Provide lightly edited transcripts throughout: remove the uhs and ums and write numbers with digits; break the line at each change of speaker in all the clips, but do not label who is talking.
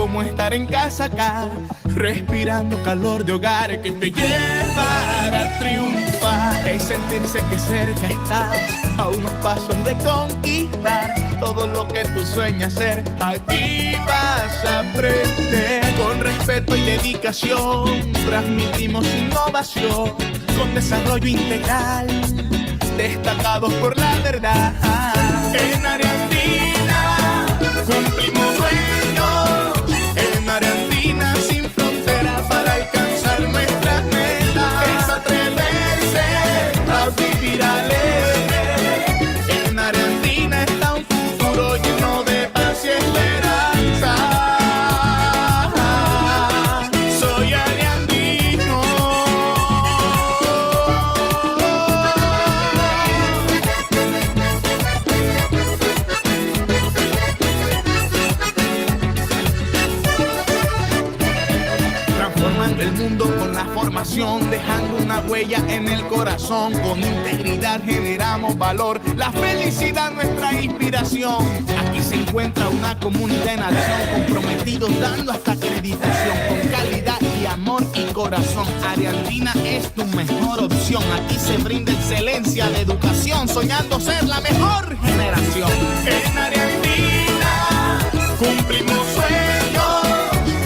como estar en casa acá, respirando calor de hogar que te llevará a triunfar. Es sentirse que cerca estás, a unos pasos de conquistar todo lo que tú sueñas ser. Aquí vas a aprender con respeto y dedicación. Transmitimos innovación con desarrollo integral, destacados por la verdad. En Área Andina cumplimos sueños. En Área Andina sin frontera para alcanzar nuestras metas. Es atreverse a vivir alegre. En Área Andina está un futuro lleno de paz y esperanza. Soy ariandino. Transformando el mundo con la formación, dejando una huella en el corazón. Con integridad generamos valor, la felicidad nuestra inspiración. Aquí se encuentra una comunidad en acción, comprometidos dando hasta acreditación, con calidad y amor y corazón. Área Andina es tu mejor opción. Aquí se brinda excelencia de educación, soñando ser la mejor generación. En Área Andina cumplimos sueños.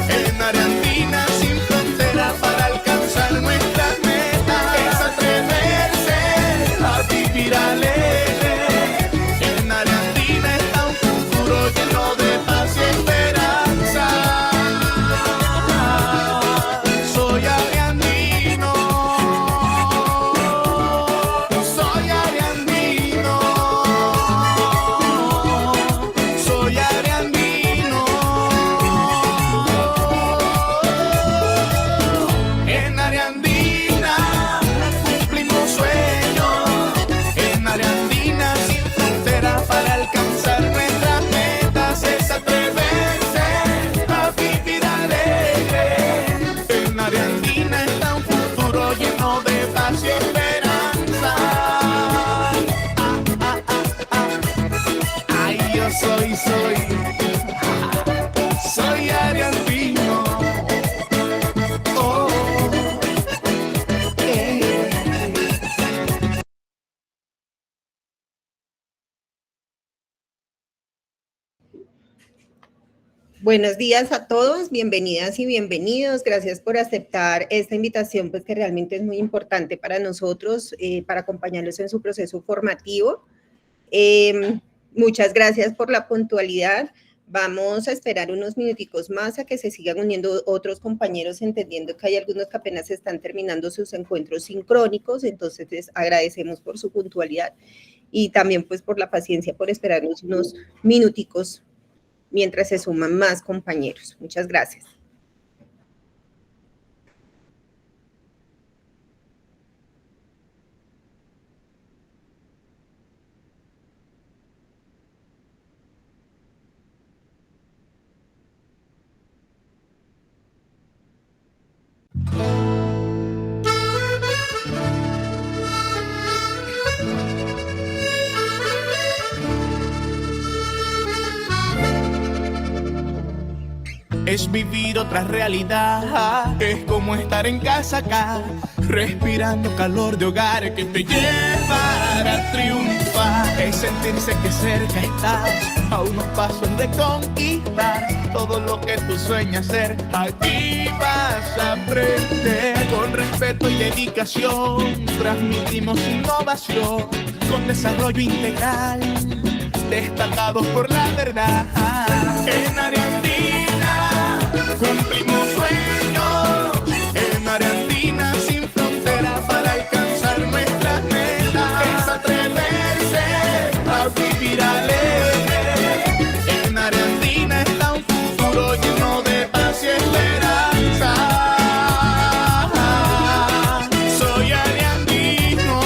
En Área Andina sin frontera para alcanzar nuestras metas. Es atreverse a vivir alegre. En Área Andina está un futuro lleno de paz y esperanza. Soy ariandino. Soy ariandino. Soy ariandino. En Área Andina cumplimos sueños. En Área Andina sin frontera para alcanzar nuestras metas. Es atreverse a vivir alegre. En Área Andina está un futuro lleno de paz y esperanza. Ay, yo soy ariandino. Oh,
Buenos días a todos, bienvenidas y bienvenidos. Gracias por aceptar esta invitación, pues que realmente es muy importante para nosotros, para acompañarlos en su proceso formativo. Muchas gracias por la puntualidad. Vamos a esperar unos minuticos más a que se sigan uniendo otros compañeros, entendiendo que hay algunos que apenas están terminando sus encuentros sincrónicos, entonces les agradecemos por su puntualidad y también pues por la paciencia, por esperarnos unos minuticos mientras se suman más compañeros. Muchas gracias.
Es vivir otra realidad, es como estar en casa acá, respirando calor de hogar que te llevará a triunfar. Es sentirse que cerca estás, a unos pasos de conquistar todo lo que tú sueñas ser. Aquí vas a aprender con respeto y dedicación. Transmitimos innovación con desarrollo integral, destacados por la verdad. En Área Andina cumplimos sueños. En Área Andina sin frontera para alcanzar nuestras metas. Es atreverse a vivir alegre. En Área Andina está un futuro lleno de paz y esperanza. Soy ariandino.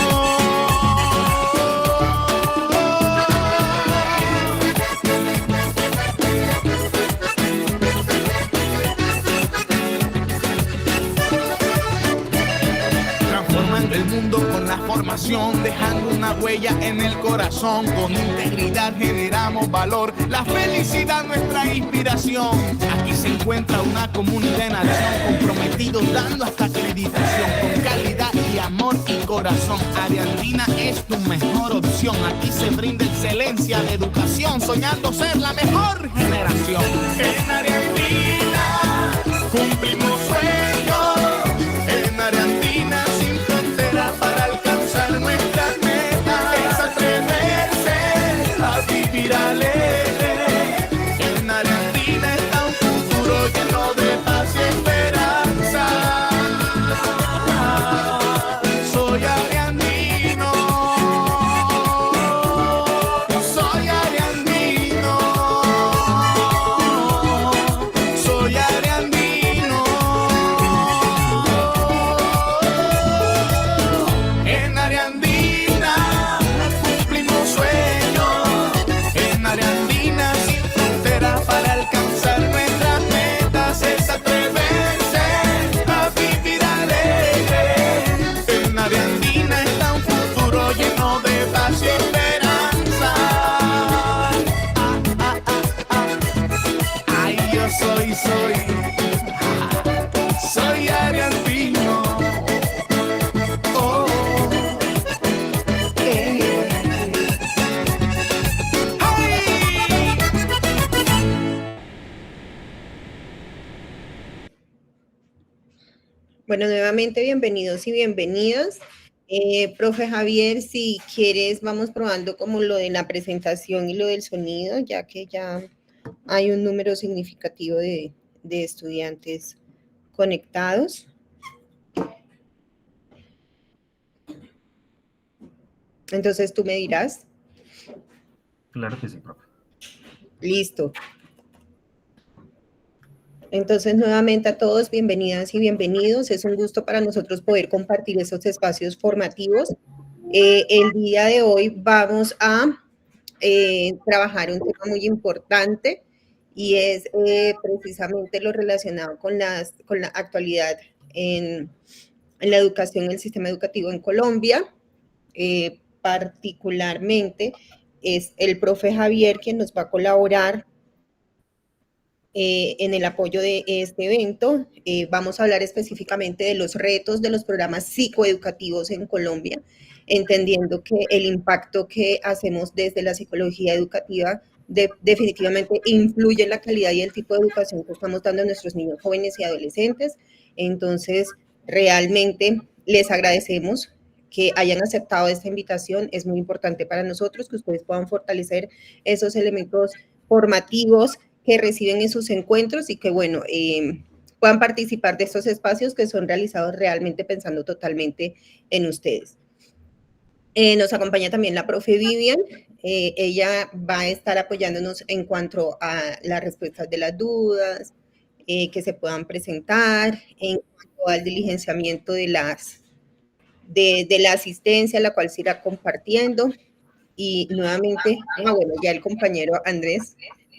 Transformando el mundo con la formación, dejando una huella en el corazón. Con integridad generamos valor, la felicidad nuestra inspiración. Aquí se encuentra encuentra una comunidad en acción, comprometidos dando hasta acreditación, con calidad y amor y corazón. Área Andina es tu mejor opción. Aquí se brinda excelencia de educación, soñando ser la mejor generación. En Área Andina cumplimos sueños. En Área Andina sin frontera para alcanzar nuestras metas. Es atreverse a vivir alegre. En Área Andina está un futuro lleno de paz y esperanza. Soy ariandino. Soy ariandino. Soy ariandino. En Área Andina cumplimos sueños. En Área Andina sin frontera para alcanzar nuestras metas. Es atreverse a vivir alegre. En Área Andina está un futuro lleno de paz y esperanza. Ay, yo soy ariandino. Oh, ay.
Bueno, nuevamente bienvenidos y bienvenidas. Profe Javier, si quieres, vamos probando como lo de la presentación y lo del sonido, ya que ya hay un número significativo de estudiantes conectados. Entonces tú me dirás.
Claro que sí, profe.
Listo. Entonces, nuevamente a todos, bienvenidas y bienvenidos. Es un gusto para nosotros poder compartir estos espacios formativos. El día de hoy vamos a trabajar un tema muy importante y es precisamente lo relacionado con la actualidad en la educación, en el sistema educativo en Colombia. Particularmente es el profe Javier quien nos va a colaborar en el apoyo de este evento. Vamos a hablar específicamente de los retos de los programas psicoeducativos en Colombia, entendiendo que el impacto que hacemos desde la psicología educativa definitivamente influye en la calidad y el tipo de educación que estamos dando a nuestros niños, jóvenes y adolescentes. Entonces, realmente les agradecemos que hayan aceptado esta invitación. Es muy importante para nosotros que ustedes puedan fortalecer esos elementos formativos que reciben en sus encuentros y que, bueno, puedan participar de estos espacios que son realizados realmente pensando totalmente en ustedes. Nos acompaña también la profe Vivian. Ella va a estar apoyándonos en cuanto a las respuestas de las dudas que se puedan presentar, en cuanto al diligenciamiento de la asistencia, la cual se irá compartiendo. Y nuevamente, bueno, ya el compañero Andrés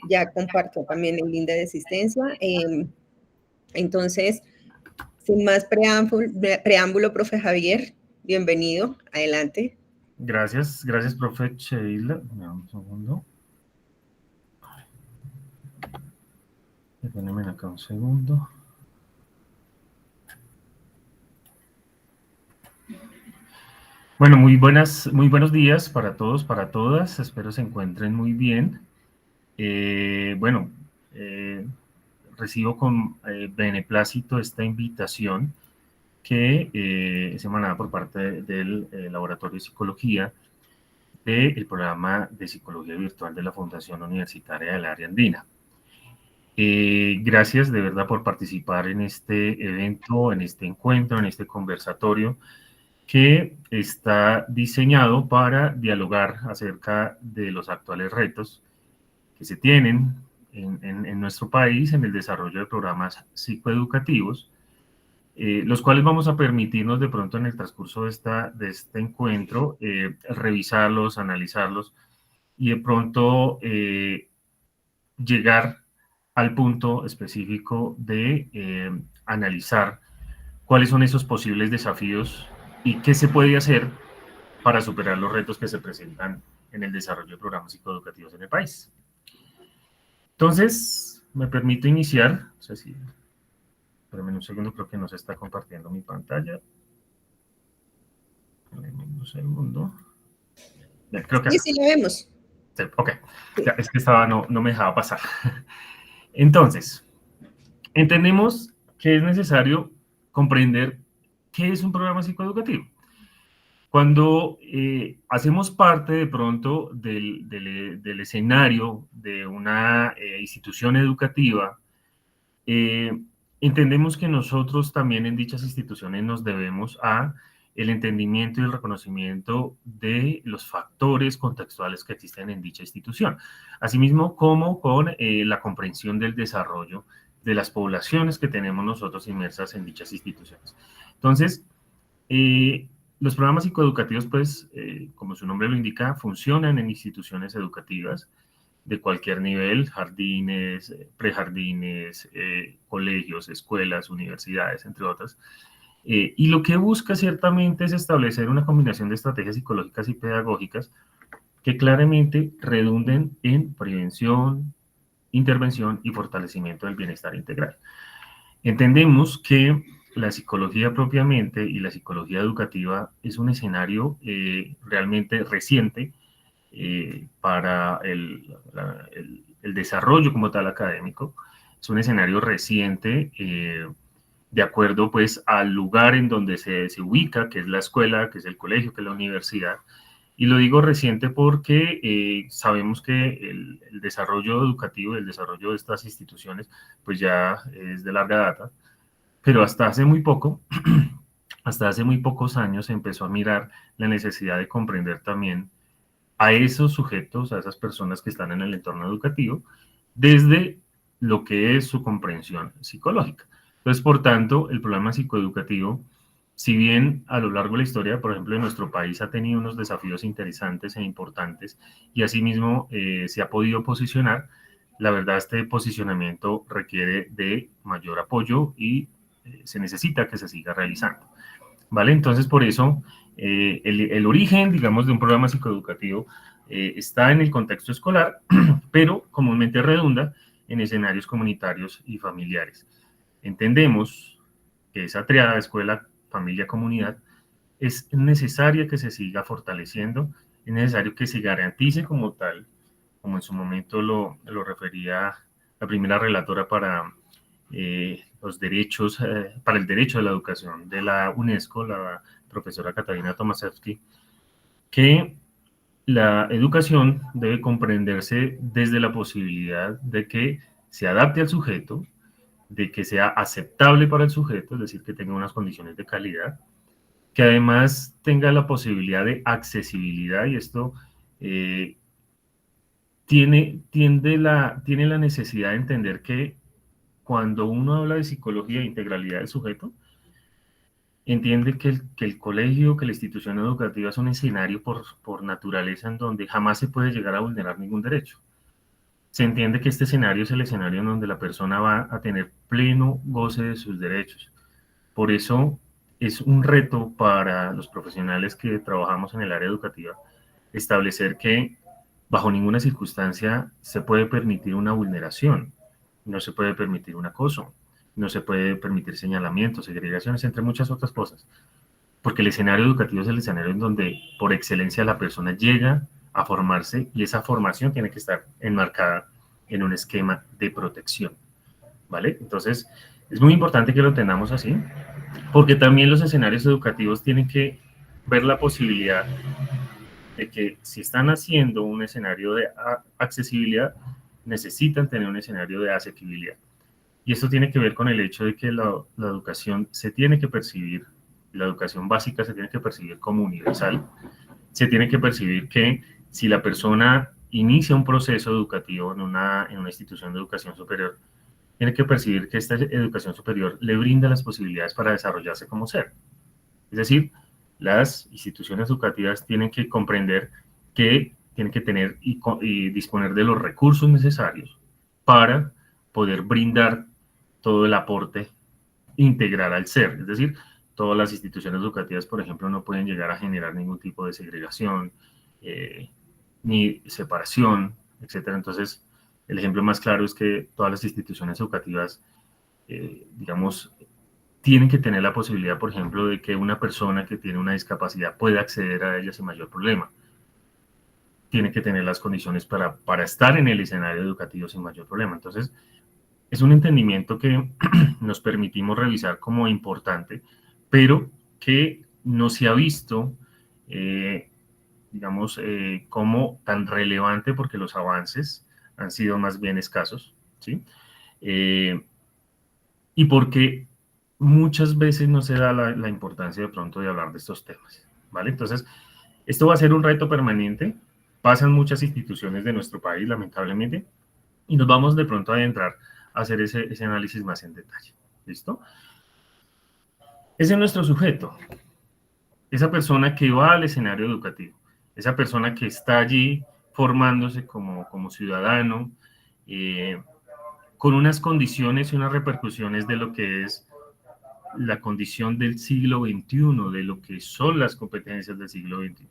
ya compartió también el link de asistencia. Entonces, sin más preámbulo, profe Javier, bienvenido, adelante.
Gracias, profe Sheila. Un segundo. Perdónenme acá un segundo. Bueno, muy buenos días para todos, para todas. Espero se encuentren muy bien. Recibo con beneplácito esta invitación que es emanada por parte del Laboratorio de Psicología del programa de Psicología Virtual de la Fundación Universitaria del Área Andina. Gracias de verdad por participar en este evento, en este encuentro, en este conversatorio que está diseñado para dialogar acerca de los actuales retos que se tienen en nuestro país en el desarrollo de programas psicoeducativos, los cuales vamos a permitirnos de pronto en el transcurso de este encuentro revisarlos, analizarlos y de pronto llegar al punto específico de analizar cuáles son esos posibles desafíos y qué se puede hacer para superar los retos que se presentan en el desarrollo de programas psicoeducativos en el país. Entonces, me permito iniciar. No sé si... Espérame un segundo, creo que no se está compartiendo mi pantalla. Un segundo. Bien, creo que...
Sí, sí, lo vemos.
Sí, ok, ya, es que estaba, no me dejaba pasar. Entonces, entendemos que es necesario comprender qué es un programa psicoeducativo. Cuando hacemos parte de pronto del escenario de una institución educativa, entendemos que nosotros también en dichas instituciones nos debemos a el entendimiento y el reconocimiento de los factores contextuales que existen en dicha institución, asimismo como con la comprensión del desarrollo de las poblaciones que tenemos nosotros inmersas en dichas instituciones. Entonces, los programas psicoeducativos, pues, como su nombre lo indica, funcionan en instituciones educativas de cualquier nivel, jardines, prejardines, colegios, escuelas, universidades, entre otras. Y lo que busca ciertamente es establecer una combinación de estrategias psicológicas y pedagógicas que claramente redunden en prevención, intervención y fortalecimiento del bienestar integral. Entendemos que la psicología propiamente y la psicología educativa es un escenario realmente reciente para el desarrollo como tal académico. Es un escenario reciente de acuerdo pues al lugar en donde se ubica, que es la escuela, que es el colegio, que es la universidad. Y lo digo reciente porque sabemos que el desarrollo educativo, el desarrollo de estas instituciones, pues ya es de larga data, pero hasta hace muy poco, hasta hace muy pocos años se empezó a mirar la necesidad de comprender también a esos sujetos, a esas personas que están en el entorno educativo, desde lo que es su comprensión psicológica. Entonces, por tanto, el programa psicoeducativo, si bien a lo largo de la historia, por ejemplo, en nuestro país ha tenido unos desafíos interesantes e importantes y asimismo se ha podido posicionar, la verdad este posicionamiento requiere de mayor apoyo y se necesita que se siga realizando. ¿Vale? Entonces, por eso, el origen, digamos, de un programa psicoeducativo está en el contexto escolar, pero comúnmente redunda en escenarios comunitarios y familiares. Entendemos que esa triada de escuela, familia, comunidad es necesaria que se siga fortaleciendo, es necesario que se garantice como tal, como en su momento lo refería la primera relatora para los derechos, para el derecho de la educación de la UNESCO, la profesora Katarina Tomaszewski, que la educación debe comprenderse desde la posibilidad de que se adapte al sujeto, de que sea aceptable para el sujeto, es decir, que tenga unas condiciones de calidad, que además tenga la posibilidad de accesibilidad, y esto tiene la necesidad de entender que cuando uno habla de psicología e integralidad del sujeto, entiende que el colegio, que la institución educativa es un escenario por naturaleza en donde jamás se puede llegar a vulnerar ningún derecho. Se entiende que este escenario es el escenario en donde la persona va a tener pleno goce de sus derechos. Por eso es un reto para los profesionales que trabajamos en el área educativa establecer que bajo ninguna circunstancia se puede permitir una vulneración, no se puede permitir un acoso, no se puede permitir señalamientos, segregaciones, entre muchas otras cosas. Porque el escenario educativo es el escenario en donde por excelencia la persona llega a formarse y esa formación tiene que estar enmarcada en un esquema de protección. ¿Vale? Entonces, es muy importante que lo entendamos así, porque también los escenarios educativos tienen que ver la posibilidad de que si están haciendo un escenario de accesibilidad, necesitan tener un escenario de asequibilidad. Y esto tiene que ver con el hecho de que la educación se tiene que percibir, la educación básica se tiene que percibir como universal, se tiene que percibir que si la persona inicia un proceso educativo en una institución de educación superior, tiene que percibir que esta educación superior le brinda las posibilidades para desarrollarse como ser. Es decir, las instituciones educativas tienen que comprender que tienen que tener y disponer de los recursos necesarios para poder brindar todo el aporte integral al ser. Es decir, todas las instituciones educativas, por ejemplo, no pueden llegar a generar ningún tipo de segregación, ni separación, etc. Entonces, El ejemplo más claro es que todas las instituciones educativas, digamos, tienen que tener la posibilidad, por ejemplo, de que una persona que tiene una discapacidad pueda acceder a ellas sin mayor problema. Tiene que tener las condiciones para estar en el escenario educativo sin mayor problema. Entonces, es un entendimiento que nos permitimos revisar como importante, pero que no se ha visto, digamos, como tan relevante porque los avances han sido más bien escasos, ¿sí? Y porque muchas veces no se da la importancia de pronto de hablar de estos temas, ¿vale? Entonces, esto va a ser un reto permanente, pasan muchas instituciones de nuestro país, lamentablemente, y nos vamos de pronto a adentrar a hacer ese análisis más en detalle, ¿listo? Ese es nuestro sujeto, esa persona que va al escenario educativo, esa persona que está allí formándose como ciudadano, con unas condiciones y unas repercusiones de lo que es la condición del siglo XXI, de lo que son las competencias del siglo XXI.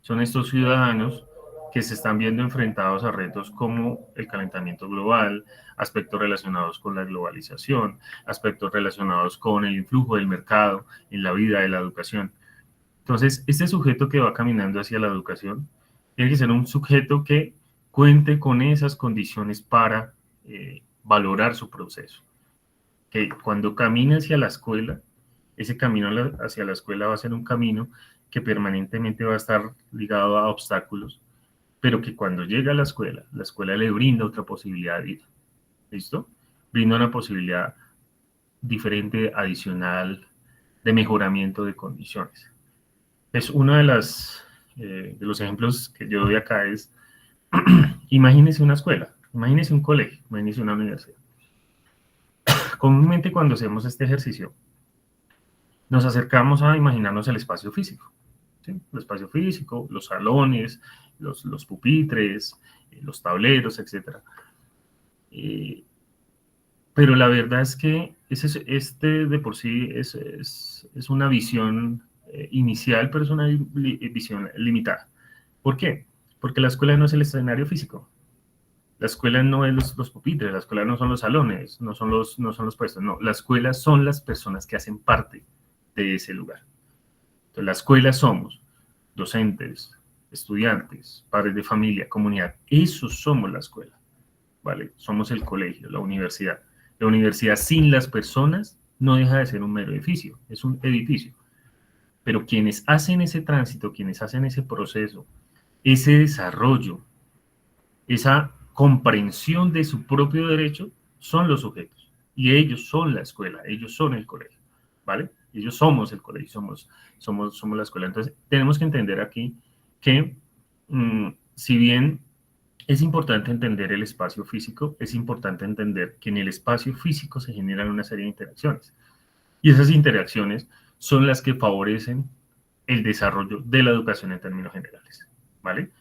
Son estos ciudadanos que se están viendo enfrentados a retos como el calentamiento global, aspectos relacionados con la globalización, aspectos relacionados con el influjo del mercado en la vida de la educación. Entonces, este sujeto que va caminando hacia la educación tiene que ser un sujeto que cuente con esas condiciones para valorar su proceso. Que cuando camine hacia la escuela, ese camino hacia la escuela va a ser un camino que permanentemente va a estar ligado a obstáculos, pero que cuando llega a la escuela le brinda otra posibilidad de vida. ¿Listo? Brinda una posibilidad diferente, adicional, de mejoramiento de condiciones. Es uno de los ejemplos que yo doy acá es, imagínese una escuela, imagínese un colegio, imagínese una universidad. Comúnmente cuando hacemos este ejercicio, nos acercamos a imaginarnos el espacio físico. ¿Sí? El espacio físico, los salones, los pupitres, los tableros, etc. Pero la verdad es que este de por sí es una visión inicial, pero es una visión limitada. ¿Por qué? Porque la escuela no es el escenario físico. La escuela no es los pupitres, la escuela no son los salones, no son los puestos, no. La escuela son las personas que hacen parte de ese lugar. Entonces, la escuela somos docentes, estudiantes, padres de familia, comunidad. Eso somos la escuela, ¿vale? Somos el colegio, la universidad. La universidad sin las personas no deja de ser un mero edificio, es un edificio. Pero quienes hacen ese tránsito, quienes hacen ese proceso, ese desarrollo, esa comprensión de su propio derecho, son los sujetos. Y ellos son la escuela, ellos son el colegio, ¿vale? Ellos somos el colegio, somos la escuela. Entonces, tenemos que entender aquí que, si bien es importante entender el espacio físico, es importante entender que en el espacio físico se generan una serie de interacciones. Y esas interacciones son las que favorecen el desarrollo de la educación en términos generales, ¿vale?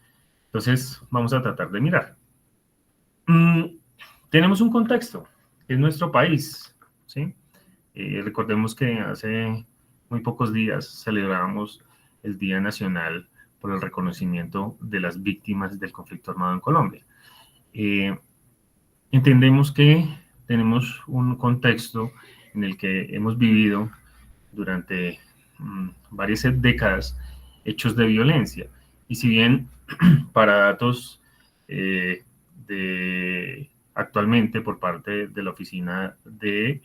Entonces, vamos a tratar de mirar. Tenemos un contexto, es nuestro país, ¿sí? Recordemos que hace muy pocos días celebrábamos el Día Nacional por el reconocimiento de las víctimas del conflicto armado en Colombia. Entendemos que tenemos un contexto en el que hemos vivido durante varias décadas hechos de violencia. Y si bien para datos actualmente por parte de la Oficina de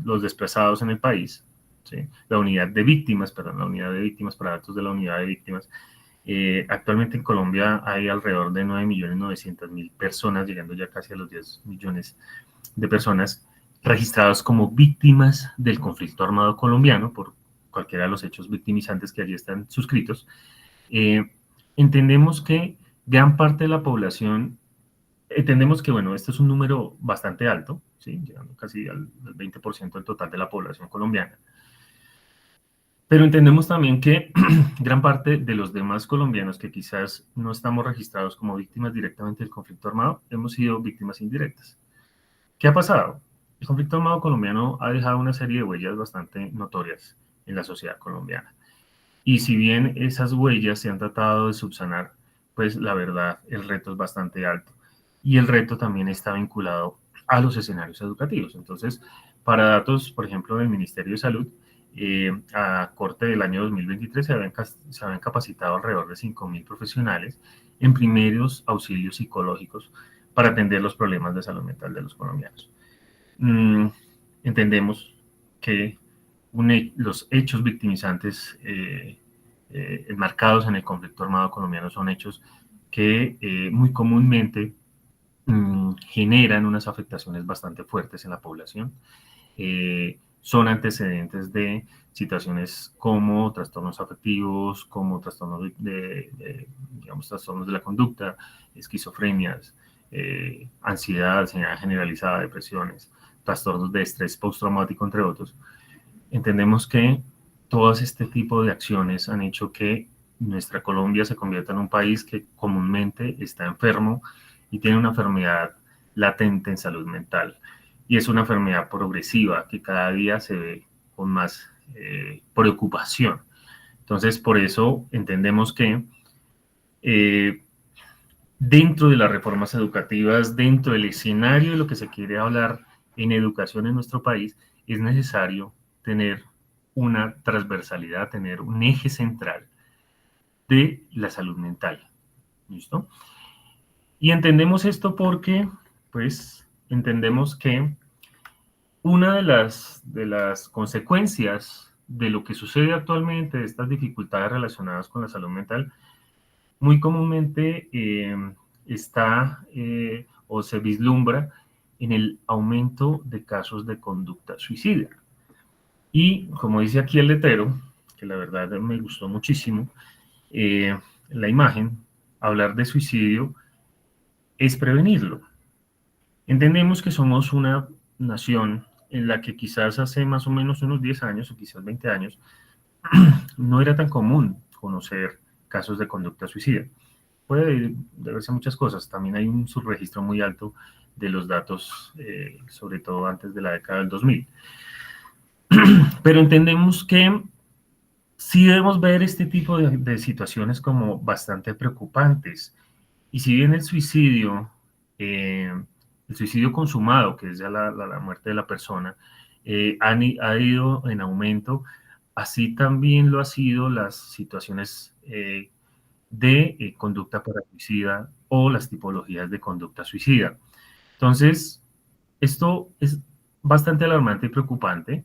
los desplazados en el país, ¿sí? La unidad de víctimas para datos de la unidad de víctimas, actualmente en Colombia hay alrededor de 9.900.000 personas, llegando ya casi a los 10 millones de personas registradas como víctimas del conflicto armado colombiano por cualquiera de los hechos victimizantes que allí están suscritos. Entendemos que gran parte de la población, entendemos que, bueno, este es un número bastante alto, ¿sí? Llegando casi al 20% del total de la población colombiana. Pero entendemos también que gran parte de los demás colombianos que quizás no estamos registrados como víctimas directamente del conflicto armado, hemos sido víctimas indirectas. ¿Qué ha pasado? El conflicto armado colombiano ha dejado una serie de huellas bastante notorias en la sociedad colombiana. Y si bien esas huellas se han tratado de subsanar pues la verdad, el reto es bastante alto. Y el reto también está vinculado a los escenarios educativos. Entonces, para datos, por ejemplo, del Ministerio de Salud, a corte del año 2023 se habían capacitado alrededor de 5.000 profesionales en primeros auxilios psicológicos para atender los problemas de salud mental de los colombianos. Entendemos que los hechos victimizantes enmarcados en el conflicto armado colombiano son hechos que muy comúnmente generan unas afectaciones bastante fuertes en la población. Son antecedentes de situaciones como trastornos afectivos, como trastornos digamos, trastornos de la conducta, esquizofrenias, ansiedad generalizada, depresiones, trastornos de estrés postraumático, entre otros. Entendemos que todas este tipo de acciones han hecho que nuestra Colombia se convierta en un país que comúnmente está enfermo y tiene una enfermedad latente en salud mental. Y es una enfermedad progresiva que cada día se ve con más preocupación. Entonces, por eso entendemos que dentro de las reformas educativas, dentro del escenario de lo que se quiere hablar en educación en nuestro país, es necesario tener una transversalidad, tener un eje central de la salud mental. ¿Listo? Y entendemos esto porque, pues, entendemos que una de las consecuencias de lo que sucede actualmente, de estas dificultades relacionadas con la salud mental, muy comúnmente está o se vislumbra en el aumento de casos de conducta suicida. Y como dice aquí el letrero, que la verdad me gustó muchísimo, la imagen, hablar de suicidio es prevenirlo. Entendemos que somos una nación en la que quizás hace más o menos unos 10 años o quizás 20 años no era tan común conocer casos de conducta suicida. Puede deberse a muchas cosas. También hay un subregistro muy alto de los datos, sobre todo antes de la década del 2000. Pero entendemos que sí debemos ver este tipo de situaciones como bastante preocupantes. Y si bien el suicidio consumado, que es ya la muerte de la persona, ha ido en aumento, así también lo ha sido las situaciones de conducta parasuicida o las tipologías de conducta suicida. Entonces, esto es bastante alarmante y preocupante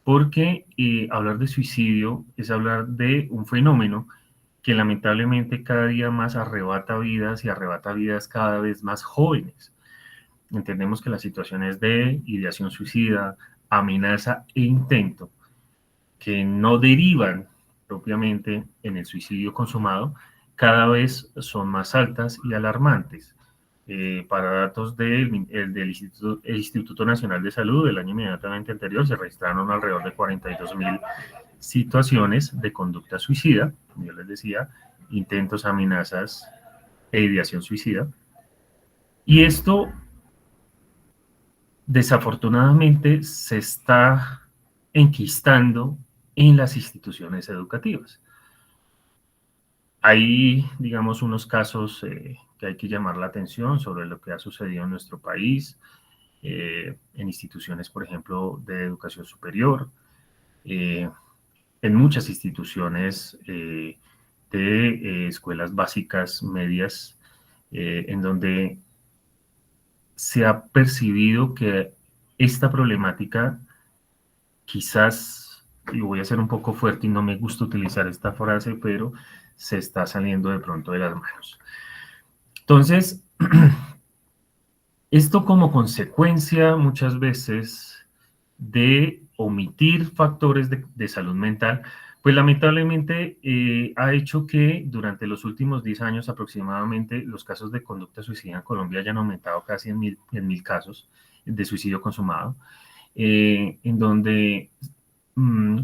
porque hablar de suicidio es hablar de un fenómeno que lamentablemente cada día más arrebata vidas y arrebata vidas cada vez más jóvenes. Entendemos que las situaciones de ideación suicida, amenaza e intento, que no derivan propiamente en el suicidio consumado, cada vez son más altas y alarmantes. Para datos del Instituto Nacional de Salud del año inmediatamente anterior, se registraron alrededor de 42.000 situaciones de conducta suicida, como yo les decía, intentos, amenazas e ideación suicida. Y esto, desafortunadamente, se está enquistando en las instituciones educativas. Hay, digamos, unos casos que hay que llamar la atención sobre lo que ha sucedido en nuestro país, en instituciones, por ejemplo, de educación superior, en muchas instituciones de escuelas básicas, medias, en donde se ha percibido que esta problemática quizás, y voy a ser un poco fuerte y no me gusta utilizar esta frase, pero se está saliendo de pronto de las manos. Entonces, esto como consecuencia muchas veces de omitir factores de salud mental, pues lamentablemente ha hecho que durante los últimos 10 años aproximadamente los casos de conducta suicida en Colombia hayan aumentado casi en mil casos de suicidio consumado, en donde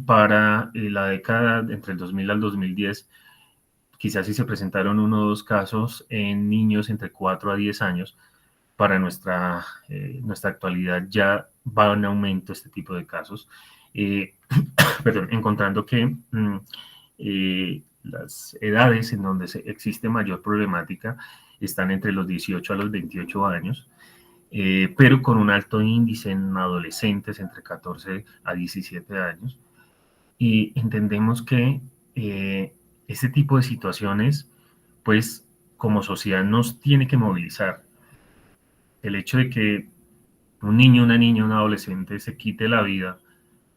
para la década entre el 2000 al 2010 quizás sí se presentaron uno o dos casos en niños entre 4 a 10 años. Para nuestra actualidad ya va en aumento este tipo de casos, perdón, encontrando que las edades en donde existe mayor problemática están entre los 18 a los 28 años, pero con un alto índice en adolescentes entre 14 a 17 años. Y entendemos que este tipo de situaciones, pues como sociedad nos tiene que movilizar. El hecho de que un niño, una niña, un adolescente se quite la vida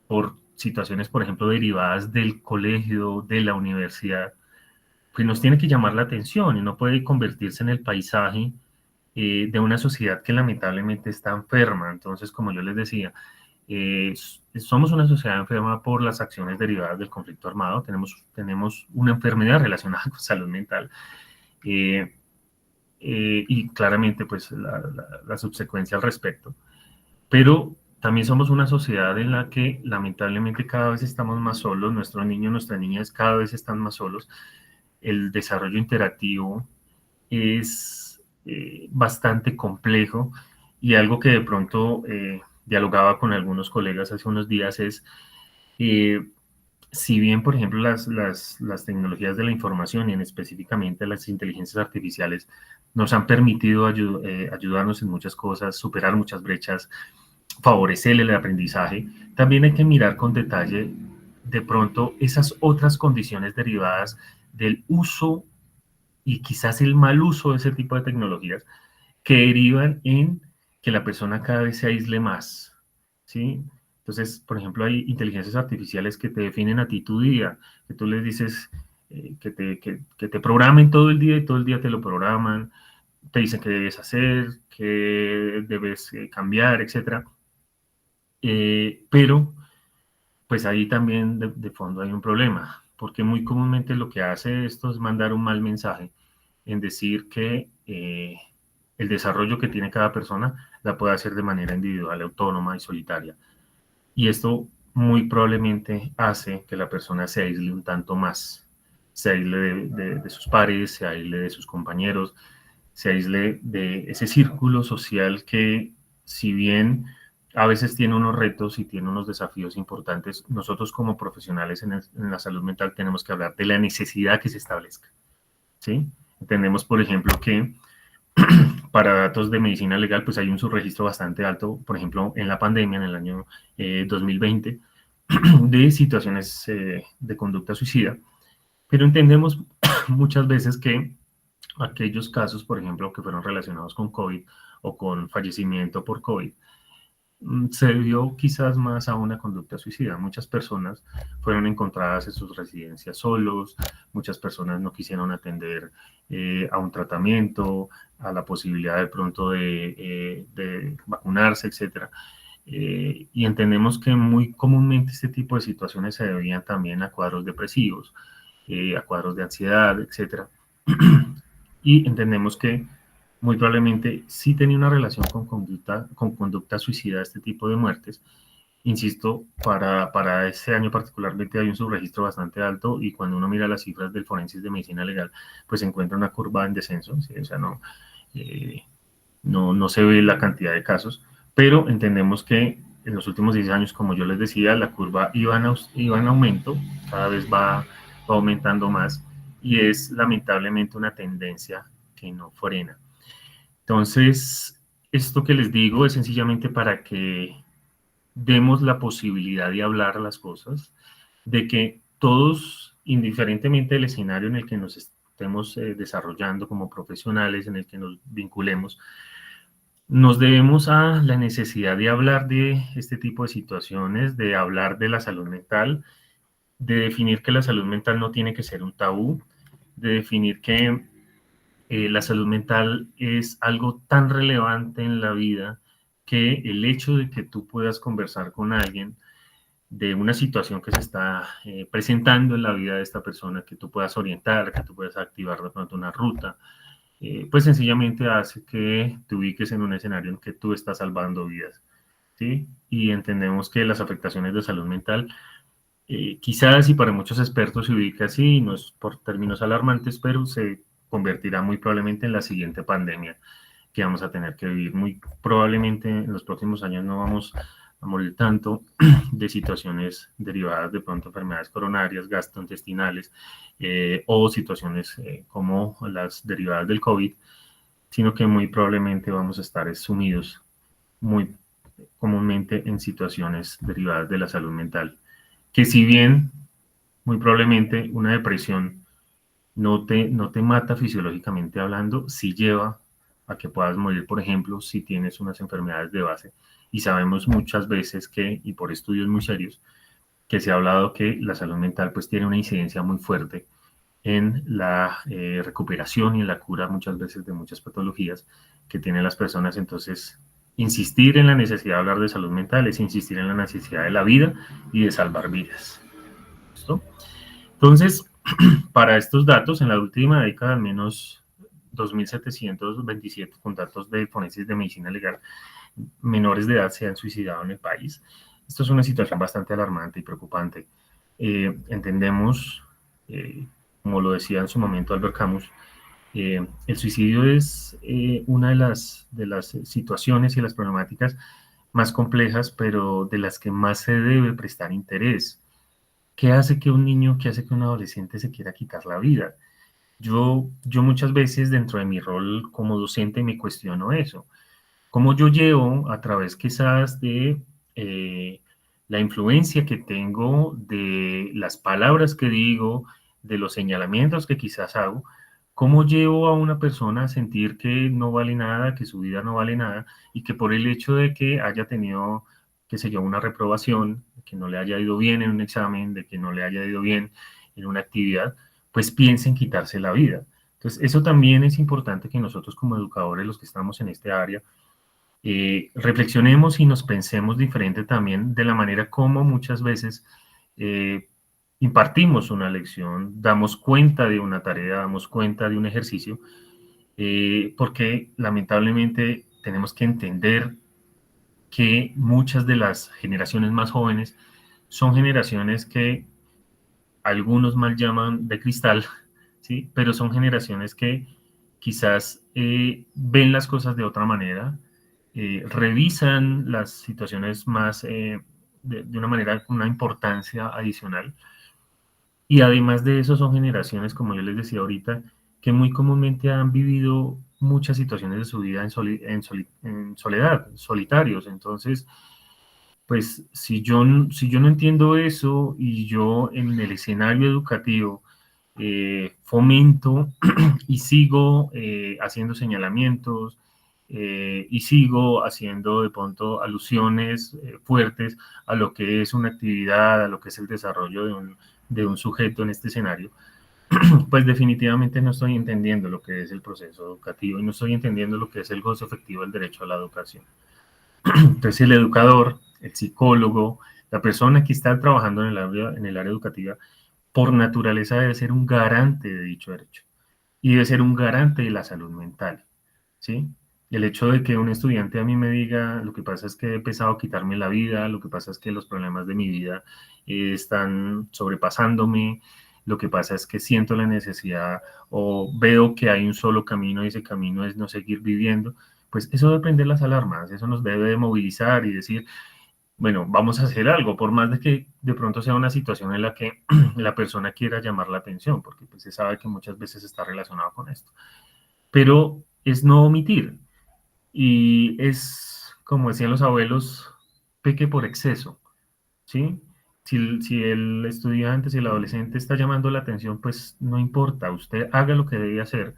por situaciones, por ejemplo, derivadas del colegio, de la universidad, pues nos tiene que llamar la atención y no puede convertirse en el paisaje de una sociedad que lamentablemente está enferma. Entonces, como yo les decía, somos una sociedad enferma por las acciones derivadas del conflicto armado, tenemos una enfermedad relacionada con salud mental y claramente pues la subsecuencia al respecto. Pero también somos una sociedad en la que lamentablemente cada vez estamos más solos, nuestros niños, nuestras niñas cada vez están más solos, el desarrollo interactivo es bastante complejo y algo que de pronto dialogaba con algunos colegas hace unos días es, si bien por ejemplo las tecnologías de la información y en específicamente las inteligencias artificiales nos han permitido ayudarnos en muchas cosas, superar muchas brechas, favorecer el aprendizaje, también hay que mirar con detalle de pronto esas otras condiciones derivadas del uso y quizás el mal uso de ese tipo de tecnologías que derivan en que la persona cada vez se aísle más, ¿sí? Entonces, por ejemplo, hay inteligencias artificiales que te definen a ti tu día, que tú les dices que te programen todo el día y todo el día te lo programan, te dicen qué debes hacer, qué debes cambiar, etc. Pero, pues ahí también de fondo hay un problema, porque muy comúnmente lo que hace esto es mandar un mal mensaje en decir que el desarrollo que tiene cada persona la puede hacer de manera individual, autónoma y solitaria. Y esto muy probablemente hace que la persona se aísle un tanto más, se aísle de sus pares, se aísle de sus compañeros, se aísle de ese círculo social que, si bien a veces tiene unos retos y tiene unos desafíos importantes, nosotros como profesionales en la salud mental tenemos que hablar de la necesidad que se establezca, ¿sí? Entendemos, por ejemplo, que para datos de medicina legal, pues hay un subregistro bastante alto, por ejemplo, en la pandemia, en el año 2020, de situaciones de conducta suicida, pero entendemos muchas veces que aquellos casos, por ejemplo, que fueron relacionados con COVID o con fallecimiento por COVID, se debió quizás más a una conducta suicida. Muchas personas fueron encontradas en sus residencias solos, muchas personas no quisieron atender a un tratamiento, a la posibilidad de pronto de vacunarse, etc. Y entendemos que muy comúnmente este tipo de situaciones se debían también a cuadros depresivos, a cuadros de ansiedad, etc. Y entendemos que muy probablemente sí tenía una relación con conducta suicida, este tipo de muertes. Insisto, para ese año particularmente hay un subregistro bastante alto y cuando uno mira las cifras del forensis de medicina legal, pues se encuentra una curva en descenso, ¿sí? O sea, no se ve la cantidad de casos, pero entendemos que en los últimos 10 años, como yo les decía, la curva iba en aumento, cada vez va aumentando más y es lamentablemente una tendencia que no frena. Entonces, esto que les digo es sencillamente para que demos la posibilidad de hablar las cosas, de que todos, indiferentemente del escenario en el que nos estemos desarrollando como profesionales, en el que nos vinculemos, nos debemos a la necesidad de hablar de este tipo de situaciones, de hablar de la salud mental, de definir que la salud mental no tiene que ser un tabú, de definir que la salud mental es algo tan relevante en la vida que el hecho de que tú puedas conversar con alguien de una situación que se está presentando en la vida de esta persona, que tú puedas orientar, que tú puedas activar de pronto una ruta, pues sencillamente hace que te ubiques en un escenario en que tú estás salvando vidas, ¿sí? Y entendemos que las afectaciones de salud mental, quizás y para muchos expertos se ubica así, no es por términos alarmantes, pero se convertirá muy probablemente en la siguiente pandemia que vamos a tener que vivir. Muy probablemente en los próximos años no vamos a morir tanto de situaciones derivadas de pronto enfermedades coronarias, gastrointestinales o situaciones como las derivadas del COVID, sino que muy probablemente vamos a estar sumidos muy comúnmente en situaciones derivadas de la salud mental, que si bien muy probablemente una depresión no te mata fisiológicamente hablando, sí lleva a que puedas morir, por ejemplo, si tienes unas enfermedades de base. Y sabemos muchas veces que, y por estudios muy serios, que se ha hablado que la salud mental pues tiene una incidencia muy fuerte en la recuperación y en la cura muchas veces de muchas patologías que tienen las personas. Entonces, insistir en la necesidad de hablar de salud mental es insistir en la necesidad de la vida y de salvar vidas. ¿Listo? Entonces, para estos datos, en la última década, al menos 2.727 con datos de Forenses de Medicina Legal, menores de edad se han suicidado en el país. Esto es una situación bastante alarmante y preocupante. Entendemos, como lo decía en su momento Albert Camus, el suicidio es una de las situaciones y las problemáticas más complejas, pero de las que más se debe prestar interés. ¿Qué hace que un niño, qué hace que un adolescente se quiera quitar la vida? Yo muchas veces dentro de mi rol como docente me cuestiono eso. ¿Cómo yo llevo a través quizás de la influencia que tengo, de las palabras que digo, de los señalamientos que quizás hago, cómo llevo a una persona a sentir que no vale nada, que su vida no vale nada y que por el hecho de que haya tenido, qué sé yo, una reprobación, que no le haya ido bien en un examen, de que no le haya ido bien en una actividad, pues piense en quitarse la vida? Entonces, eso también es importante que nosotros como educadores, los que estamos en este área, reflexionemos y nos pensemos diferente también de la manera como muchas veces impartimos una lección, damos cuenta de una tarea, damos cuenta de un ejercicio, porque lamentablemente tenemos que entender que muchas de las generaciones más jóvenes son generaciones que algunos mal llaman de cristal, ¿sí? Pero son generaciones que quizás ven las cosas de otra manera, revisan las situaciones más de una manera con una importancia adicional. Y además de eso son generaciones, como yo les decía ahorita, que muy comúnmente han vivido muchas situaciones de su vida en soledad, solitarios. Entonces, pues si yo no entiendo eso y yo en el escenario educativo fomento y sigo haciendo señalamientos y sigo haciendo de pronto alusiones fuertes a lo que es una actividad, a lo que es el desarrollo de un sujeto en este escenario, pues definitivamente no estoy entendiendo lo que es el proceso educativo y no estoy entendiendo lo que es el gozo efectivo del derecho a la educación. Entonces el educador, el psicólogo, la persona que está trabajando en el área educativa, por naturaleza debe ser un garante de dicho derecho y debe ser un garante de la salud mental, ¿sí? El hecho de que un estudiante a mí me diga, lo que pasa es que he empezado a quitarme la vida, lo que pasa es que los problemas de mi vida están sobrepasándome, lo que pasa es que siento la necesidad o veo que hay un solo camino y ese camino es no seguir viviendo, pues eso debe prender las alarmas, eso nos debe de movilizar y decir, bueno, vamos a hacer algo, por más de que de pronto sea una situación en la que la persona quiera llamar la atención, porque pues se sabe que muchas veces está relacionado con esto. Pero es no omitir y es, como decían los abuelos, peque por exceso, ¿sí? Si el estudiante, si el adolescente está llamando la atención, pues no importa, usted haga lo que debe hacer,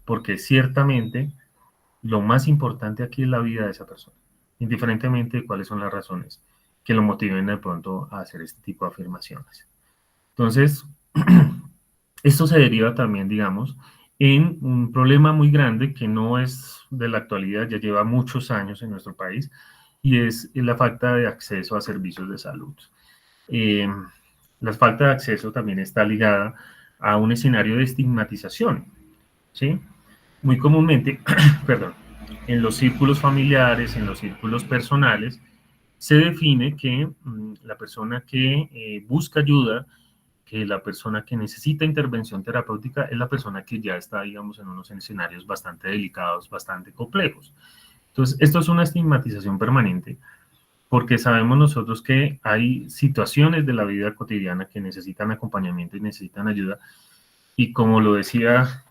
porque ciertamente lo más importante aquí es la vida de esa persona, indiferentemente de cuáles son las razones que lo motiven de pronto a hacer este tipo de afirmaciones. Entonces, esto se deriva también, digamos, en un problema muy grande que no es de la actualidad, ya lleva muchos años en nuestro país, y es la falta de acceso a servicios de salud. Eh, la falta de acceso también está ligada a un escenario de estigmatización, ¿sí? Muy comúnmente, perdón, en los círculos familiares, en los círculos personales, se define que la persona que busca ayuda, que la persona que necesita intervención terapéutica es la persona que ya está, digamos, en unos escenarios bastante delicados, bastante complejos. Entonces, esto es una estigmatización permanente porque sabemos nosotros que hay situaciones de la vida cotidiana que necesitan acompañamiento y necesitan ayuda, y como lo decía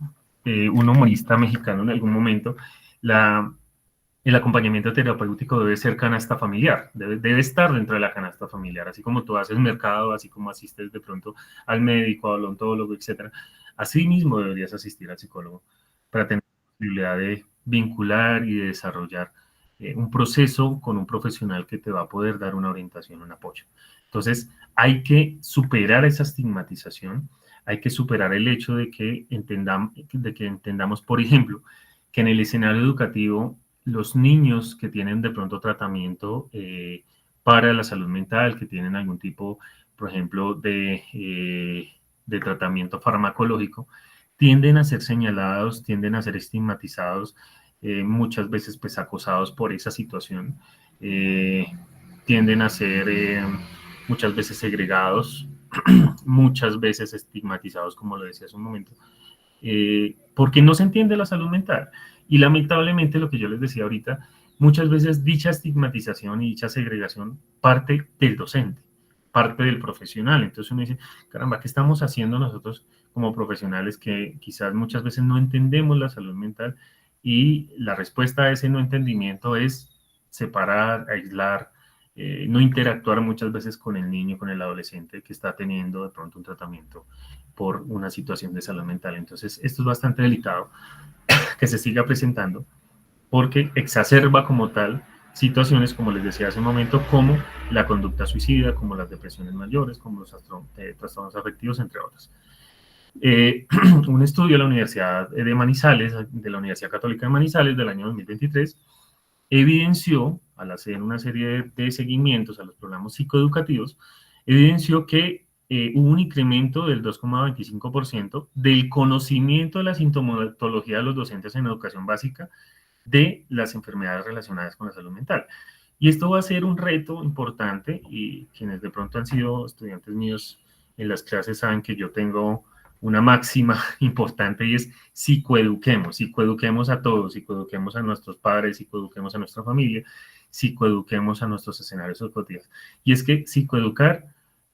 un humorista mexicano en algún momento, el acompañamiento terapéutico debe ser canasta familiar, debe estar dentro de la canasta familiar, así como tú haces mercado, así como asistes de pronto al médico, al odontólogo, etc. Así mismo deberías asistir al psicólogo para tener la posibilidad de vincular y de desarrollar un proceso con un profesional que te va a poder dar una orientación, un apoyo. Entonces, hay que superar esa estigmatización, hay que superar el hecho de que entendamos, por ejemplo, que en el escenario educativo los niños que tienen de pronto tratamiento para la salud mental, que tienen algún tipo, por ejemplo, de tratamiento farmacológico, tienden a ser señalados, tienden a ser estigmatizados, muchas veces pues acosados por esa situación, tienden a ser muchas veces segregados, muchas veces estigmatizados, como lo decía hace un momento, porque no se entiende la salud mental. Y lamentablemente, lo que yo les decía ahorita, muchas veces dicha estigmatización y dicha segregación parte del docente, parte del profesional. Entonces uno dice, caramba, ¿qué estamos haciendo nosotros como profesionales que quizás muchas veces no entendemos la salud mental? Y la respuesta a ese no entendimiento es separar, aislar, no interactuar muchas veces con el niño, con el adolescente que está teniendo de pronto un tratamiento por una situación de salud mental. Entonces, esto es bastante delicado que se siga presentando porque exacerba como tal situaciones, como les decía hace un momento, como la conducta suicida, como las depresiones mayores, como los trastornos afectivos, entre otros. Un estudio de la Universidad de Manizales, de la Universidad Católica de Manizales del año 2023, evidenció, al hacer una serie de seguimientos a los programas psicoeducativos, evidenció que hubo un incremento del 2,25% del conocimiento de la sintomatología de los docentes en educación básica de las enfermedades relacionadas con la salud mental. Y esto va a ser un reto importante, y quienes de pronto han sido estudiantes míos en las clases saben que yo tengo una máxima importante y es psicoeduquemos a todos, psicoeduquemos a nuestros padres, psicoeduquemos a nuestra familia, psicoeduquemos a nuestros escenarios educativos. Y es que psicoeducar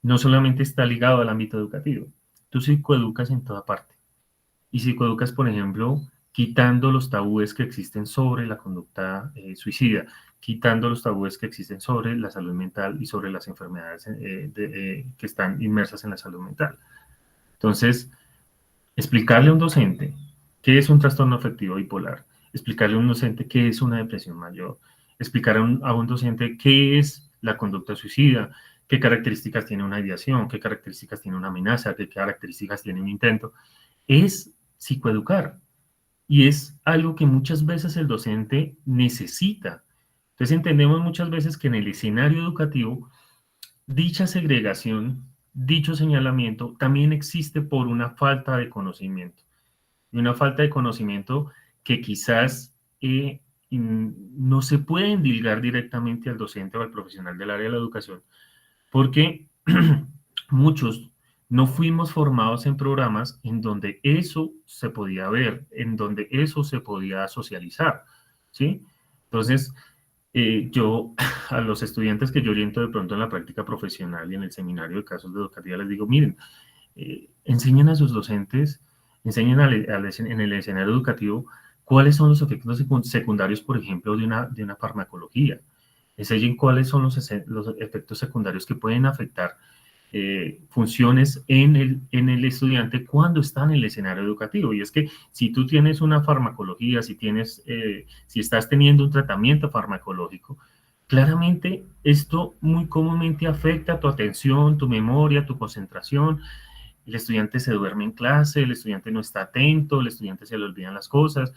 no solamente está ligado al ámbito educativo, tú psicoeducas en toda parte. Y psicoeducas, por ejemplo, quitando los tabúes que existen sobre la conducta suicida, quitando los tabúes que existen sobre la salud mental y sobre las enfermedades que están inmersas en la salud mental. Entonces, explicarle a un docente qué es un trastorno afectivo bipolar, explicarle a un docente qué es una depresión mayor, explicar a un docente qué es la conducta suicida, qué características tiene una ideación, qué características tiene una amenaza, qué características tiene un intento, es psicoeducar. Y es algo que muchas veces el docente necesita. Entonces entendemos muchas veces que en el escenario educativo, dicha segregación, dicho señalamiento, también existe por una falta de conocimiento. Y una falta de conocimiento que quizás no se puede endilgar directamente al docente o al profesional del área de la educación, porque muchos no fuimos formados en programas en donde eso se podía ver, en donde eso se podía socializar, ¿sí? Entonces, yo a los estudiantes que yo oriento de pronto en la práctica profesional y en el seminario de casos de educativa les digo, miren, enseñen a sus docentes, enseñen en el escenario educativo cuáles son los efectos secundarios, por ejemplo, de una farmacología. Enseñen cuáles son los efectos secundarios que pueden afectar funciones en el estudiante cuando está en el escenario educativo. Y es que si tú tienes una farmacología, si estás teniendo un tratamiento farmacológico, claramente esto muy comúnmente afecta tu atención, tu memoria, tu concentración. El estudiante se duerme en clase, el estudiante no está atento, el estudiante se le olvidan las cosas,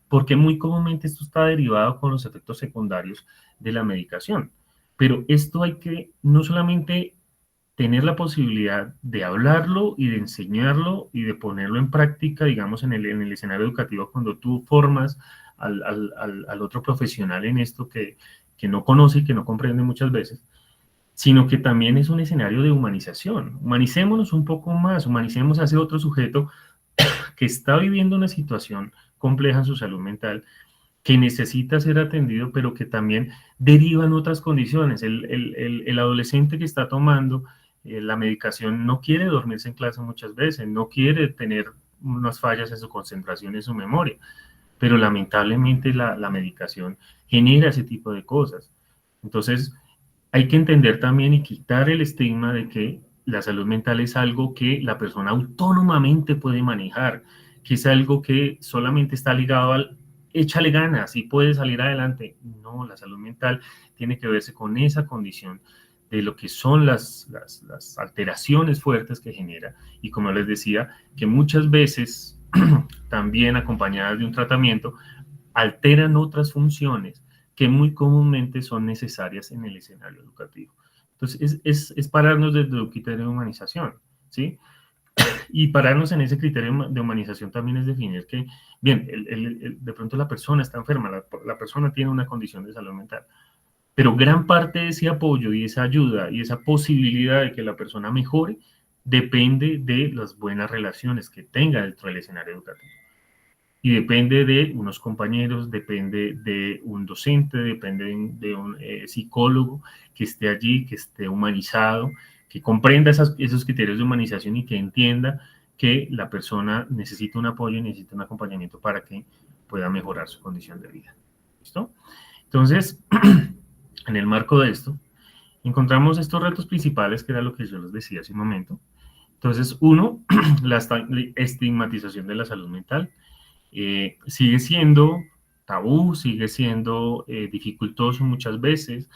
porque muy comúnmente esto está derivado con los efectos secundarios de la medicación. Pero esto hay que no solamente tener la posibilidad de hablarlo y de enseñarlo y de ponerlo en práctica, digamos, en el escenario educativo, cuando tú formas al otro profesional en esto que no conoce y que no comprende muchas veces, sino que también es un escenario de humanización. Humanicémonos un poco más, humanicemos a ese otro sujeto que está viviendo una situación compleja en su salud mental, que necesita ser atendido, pero que también derivan otras condiciones. El adolescente que está tomando la medicación no quiere dormirse en clase muchas veces, no quiere tener unas fallas en su concentración y en su memoria, pero lamentablemente la medicación genera ese tipo de cosas. Entonces, hay que entender también y quitar el estigma de que la salud mental es algo que la persona autónomamente puede manejar, que es algo que solamente está ligado al échale ganas y puedes salir adelante. No, la salud mental tiene que verse con esa condición de lo que son las alteraciones fuertes que genera. Y como les decía, que muchas veces, también acompañadas de un tratamiento, alteran otras funciones que muy comúnmente son necesarias en el escenario educativo. Entonces, es pararnos desde el criterio de humanización, ¿sí? Y pararnos en ese criterio de humanización también es definir que, bien, de pronto la persona está enferma, la persona tiene una condición de salud mental, pero gran parte de ese apoyo y esa ayuda y esa posibilidad de que la persona mejore depende de las buenas relaciones que tenga dentro del escenario educativo. Y depende de unos compañeros, depende de un docente, depende de un psicólogo que esté allí, que esté humanizado, que comprenda esos criterios de humanización y que entienda que la persona necesita un apoyo y necesita un acompañamiento para que pueda mejorar su condición de vida. ¿Listo? Entonces, en el marco de esto, encontramos estos retos principales, que era lo que yo les decía hace un momento. Entonces, uno, la estigmatización de la salud mental. Sigue siendo tabú, sigue siendo dificultoso muchas veces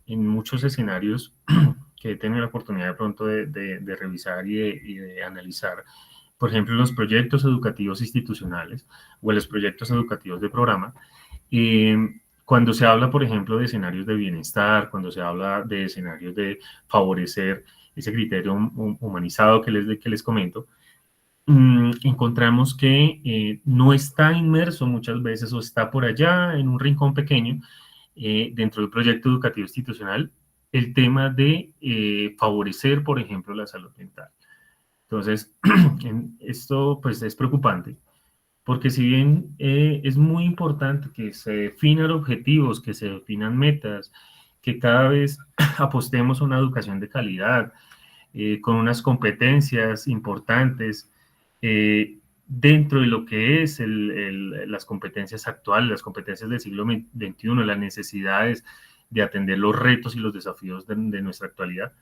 en muchos escenarios que he tenido la oportunidad de pronto de revisar y de analizar. Por ejemplo, en los proyectos educativos institucionales o en los proyectos educativos de programa, cuando se habla, por ejemplo, de escenarios de bienestar, cuando se habla de escenarios de favorecer ese criterio humanizado que les comento, encontramos que no está inmerso muchas veces o está por allá en un rincón pequeño dentro del proyecto educativo institucional el tema de favorecer, por ejemplo, la salud mental. Entonces, esto pues es preocupante, porque si bien es muy importante que se definan objetivos, que se definan metas, que cada vez apostemos a una educación de calidad, con unas competencias importantes, dentro de lo que es las competencias actuales, las competencias del siglo XXI, las necesidades de atender los retos y los desafíos de nuestra actualidad,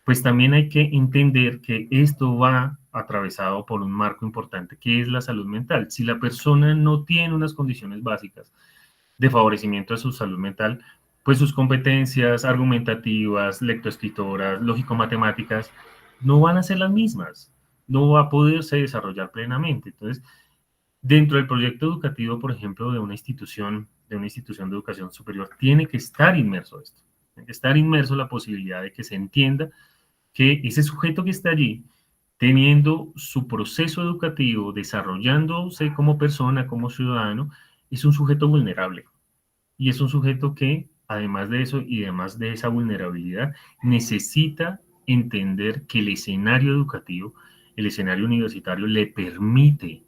pues también hay que entender que esto va atravesado por un marco importante que es la salud mental. Si la persona no tiene unas condiciones básicas de favorecimiento de su salud mental, pues sus competencias argumentativas, lectoescritoras, lógico-matemáticas, no van a ser las mismas, no va a poderse desarrollar plenamente. Entonces, dentro del proyecto educativo, por ejemplo, de una institución de educación superior, tiene que estar inmerso esto, tiene que estar inmerso la posibilidad de que se entienda que ese sujeto que está allí, teniendo su proceso educativo, desarrollándose como persona, como ciudadano, es un sujeto vulnerable. Y es un sujeto que, además de eso y además de esa vulnerabilidad, necesita entender que el escenario educativo, el escenario universitario, le permite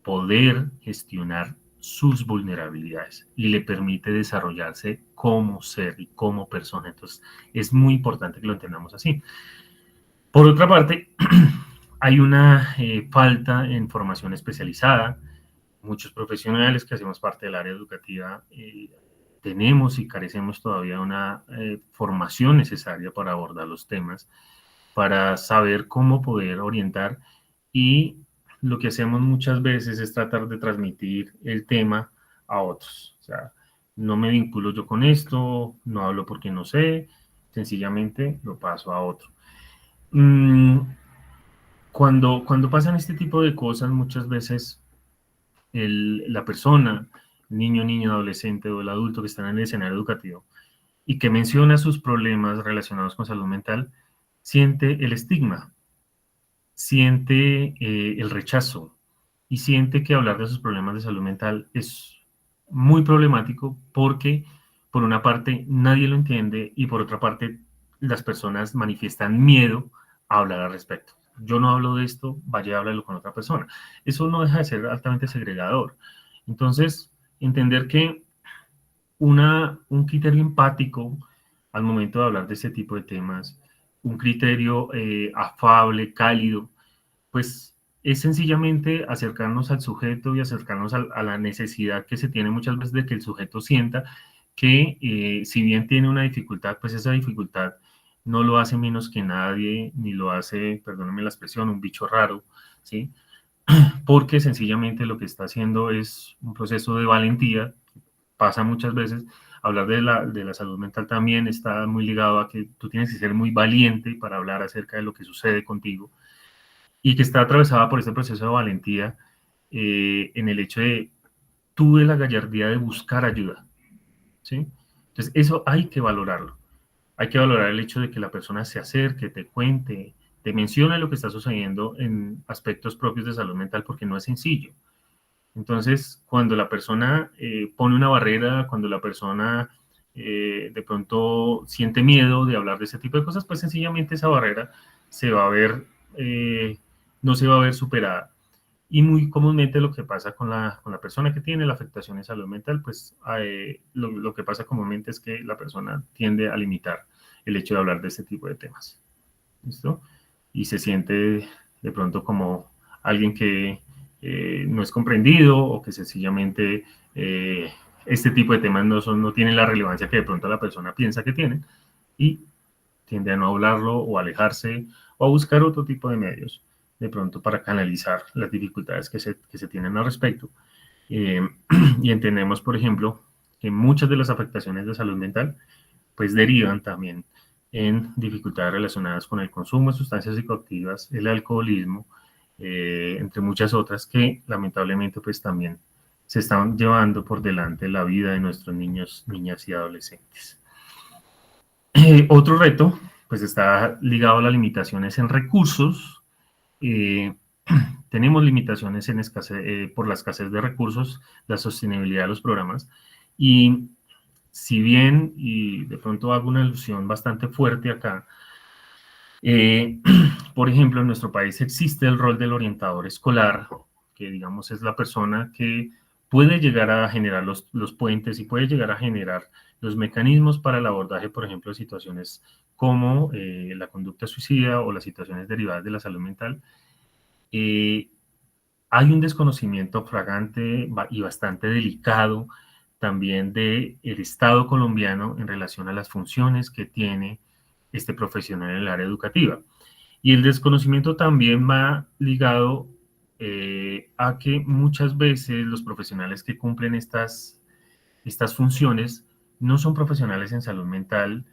poder gestionar sus vulnerabilidades y le permite desarrollarse como ser y como persona. Entonces, es muy importante que lo entendamos así. Por otra parte, hay una falta en formación especializada. Muchos profesionales que hacemos parte del área educativa tenemos y carecemos todavía de una formación necesaria para abordar los temas, para saber cómo poder orientar, y lo que hacemos muchas veces es tratar de transmitir el tema a otros. O sea, no me vinculo yo con esto, no hablo porque no sé, sencillamente lo paso a otro. Cuando pasan este tipo de cosas, muchas veces la persona, niño, adolescente o el adulto que está en el escenario educativo y que menciona sus problemas relacionados con salud mental, siente el estigma, siente el rechazo y siente que hablar de sus problemas de salud mental es muy problemático porque, por una parte, nadie lo entiende y por otra parte, las personas manifiestan miedo a hablar al respecto. Yo no hablo de esto, vaya a hablarlo con otra persona. Eso no deja de ser altamente segregador. Entonces, entender que un criterio empático al momento de hablar de este tipo de temas, un criterio afable, cálido, pues es sencillamente acercarnos al sujeto y acercarnos a la necesidad que se tiene muchas veces de que el sujeto sienta que si bien tiene una dificultad, pues esa dificultad no lo hace menos que nadie, ni lo hace, perdónenme la expresión, un bicho raro, ¿sí? Porque sencillamente lo que está haciendo es un proceso de valentía. Pasa muchas veces, hablar de la salud mental también está muy ligado a que tú tienes que ser muy valiente para hablar acerca de lo que sucede contigo, y que está atravesada por este proceso de valentía en el hecho de tuve la gallardía de buscar ayuda, ¿sí? Entonces, eso hay que valorarlo. Hay que valorar el hecho de que la persona se acerque, te cuente, te mencione lo que está sucediendo en aspectos propios de salud mental, porque no es sencillo. Entonces, cuando la persona pone una barrera, cuando la persona de pronto siente miedo de hablar de ese tipo de cosas, pues sencillamente esa barrera se va a ver, no se va a ver superada. Y muy comúnmente lo que pasa con la persona que tiene la afectación en salud mental, pues lo que pasa comúnmente es que la persona tiende a limitar el hecho de hablar de este tipo de temas. ¿Listo? Y se siente de pronto como alguien que no es comprendido, o que sencillamente este tipo de temas no tienen la relevancia que de pronto la persona piensa que tienen, y tiende a no hablarlo o a alejarse o a buscar otro tipo de medios de pronto para canalizar las dificultades que se tienen al respecto. Eh, y entendemos, por ejemplo, que muchas de las afectaciones de salud mental pues derivan también en dificultades relacionadas con el consumo de sustancias psicoactivas, el alcoholismo, entre muchas otras que lamentablemente pues también se están llevando por delante la vida de nuestros niños, niñas y adolescentes. Otro reto pues está ligado a las limitaciones en recursos. Tenemos limitaciones por la escasez de recursos, la sostenibilidad de los programas, y si bien, y de pronto hago una alusión bastante fuerte acá, por ejemplo, en nuestro país existe el rol del orientador escolar, que digamos es la persona que puede llegar a generar los puentes y puede llegar a generar los mecanismos para el abordaje, por ejemplo, de situaciones como la conducta suicida o las situaciones derivadas de la salud mental. Hay un desconocimiento flagrante y bastante delicado también del Estado colombiano en relación a las funciones que tiene este profesional en el área educativa. Y el desconocimiento también va ligado a que muchas veces los profesionales que cumplen estas funciones no son profesionales en salud mental,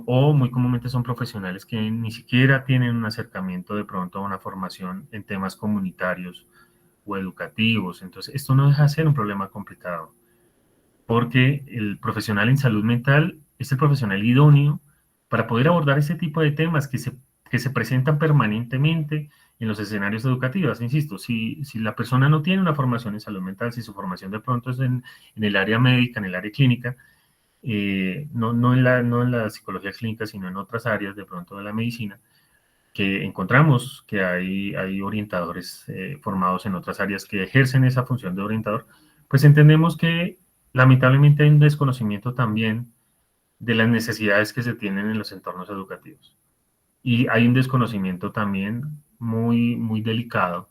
o muy comúnmente son profesionales que ni siquiera tienen un acercamiento de pronto a una formación en temas comunitarios o educativos. Entonces, esto no deja de ser un problema complicado, porque el profesional en salud mental es el profesional idóneo para poder abordar ese tipo de temas que se presentan permanentemente en los escenarios educativos. Insisto, si la persona no tiene una formación en salud mental, si su formación de pronto es en el área médica, en el área clínica, no en la psicología clínica, sino en otras áreas de pronto de la medicina, que encontramos que hay orientadores formados en otras áreas que ejercen esa función de orientador, pues entendemos que lamentablemente hay un desconocimiento también de las necesidades que se tienen en los entornos educativos. Y hay un desconocimiento también muy delicado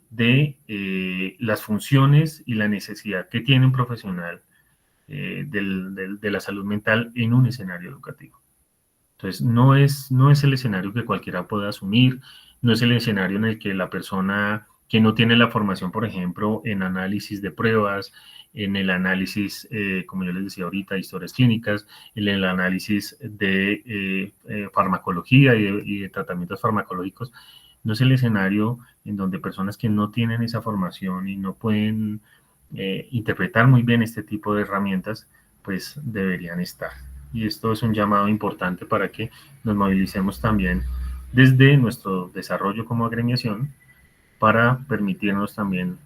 de las funciones y la necesidad que tiene un profesional de la salud mental en un escenario educativo. Entonces, no es el escenario que cualquiera pueda asumir, no es el escenario en el que la persona que no tiene la formación, por ejemplo, en análisis de pruebas, en el análisis, como yo les decía ahorita, historias clínicas, en el análisis de farmacología y de tratamientos farmacológicos, no es el escenario en donde personas que no tienen esa formación y no pueden interpretar muy bien este tipo de herramientas, pues deberían estar. Y esto es un llamado importante para que nos movilicemos también desde nuestro desarrollo como agremiación para permitirnos también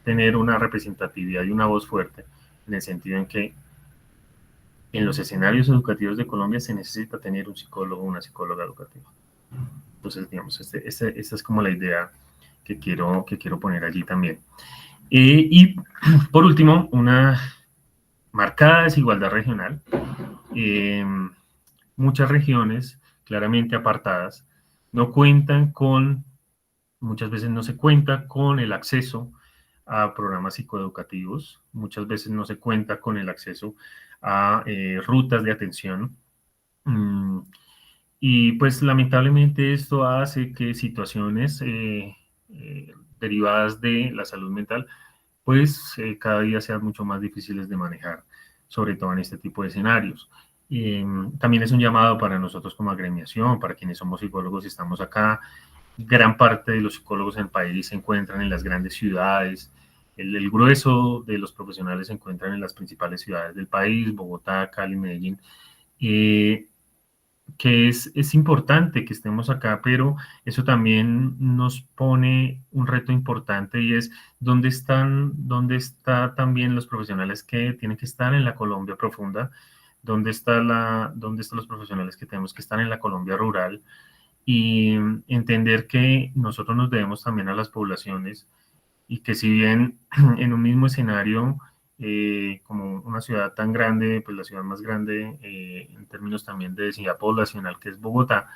tener una representatividad y una voz fuerte, en el sentido en que en los escenarios educativos de Colombia se necesita tener un psicólogo o una psicóloga educativa. Entonces, digamos, esta es como la idea que quiero poner allí también. Y por último, una marcada desigualdad regional. Muchas regiones claramente apartadas no cuentan con, muchas veces no se cuenta con el acceso a programas psicoeducativos, muchas veces no se cuenta con el acceso a rutas de atención. Y pues lamentablemente esto hace que situaciones derivadas de la salud mental pues cada día sean mucho más difíciles de manejar, sobre todo en este tipo de escenarios. También es un llamado para nosotros como agremiación, para quienes somos psicólogos y estamos acá. Gran parte de los psicólogos en el país se encuentran en las grandes ciudades. El grueso de los profesionales se encuentran en las principales ciudades del país, Bogotá, Cali, Medellín. Eh, que es importante que estemos acá, pero eso también nos pone un reto importante y es dónde está también los profesionales que tienen que estar en la Colombia profunda, dónde están los profesionales que tenemos que estar en la Colombia rural y entender que nosotros nos debemos también a las poblaciones y que si bien en un mismo escenario, como una ciudad tan grande, pues la ciudad más grande en términos también de densidad poblacional que es Bogotá,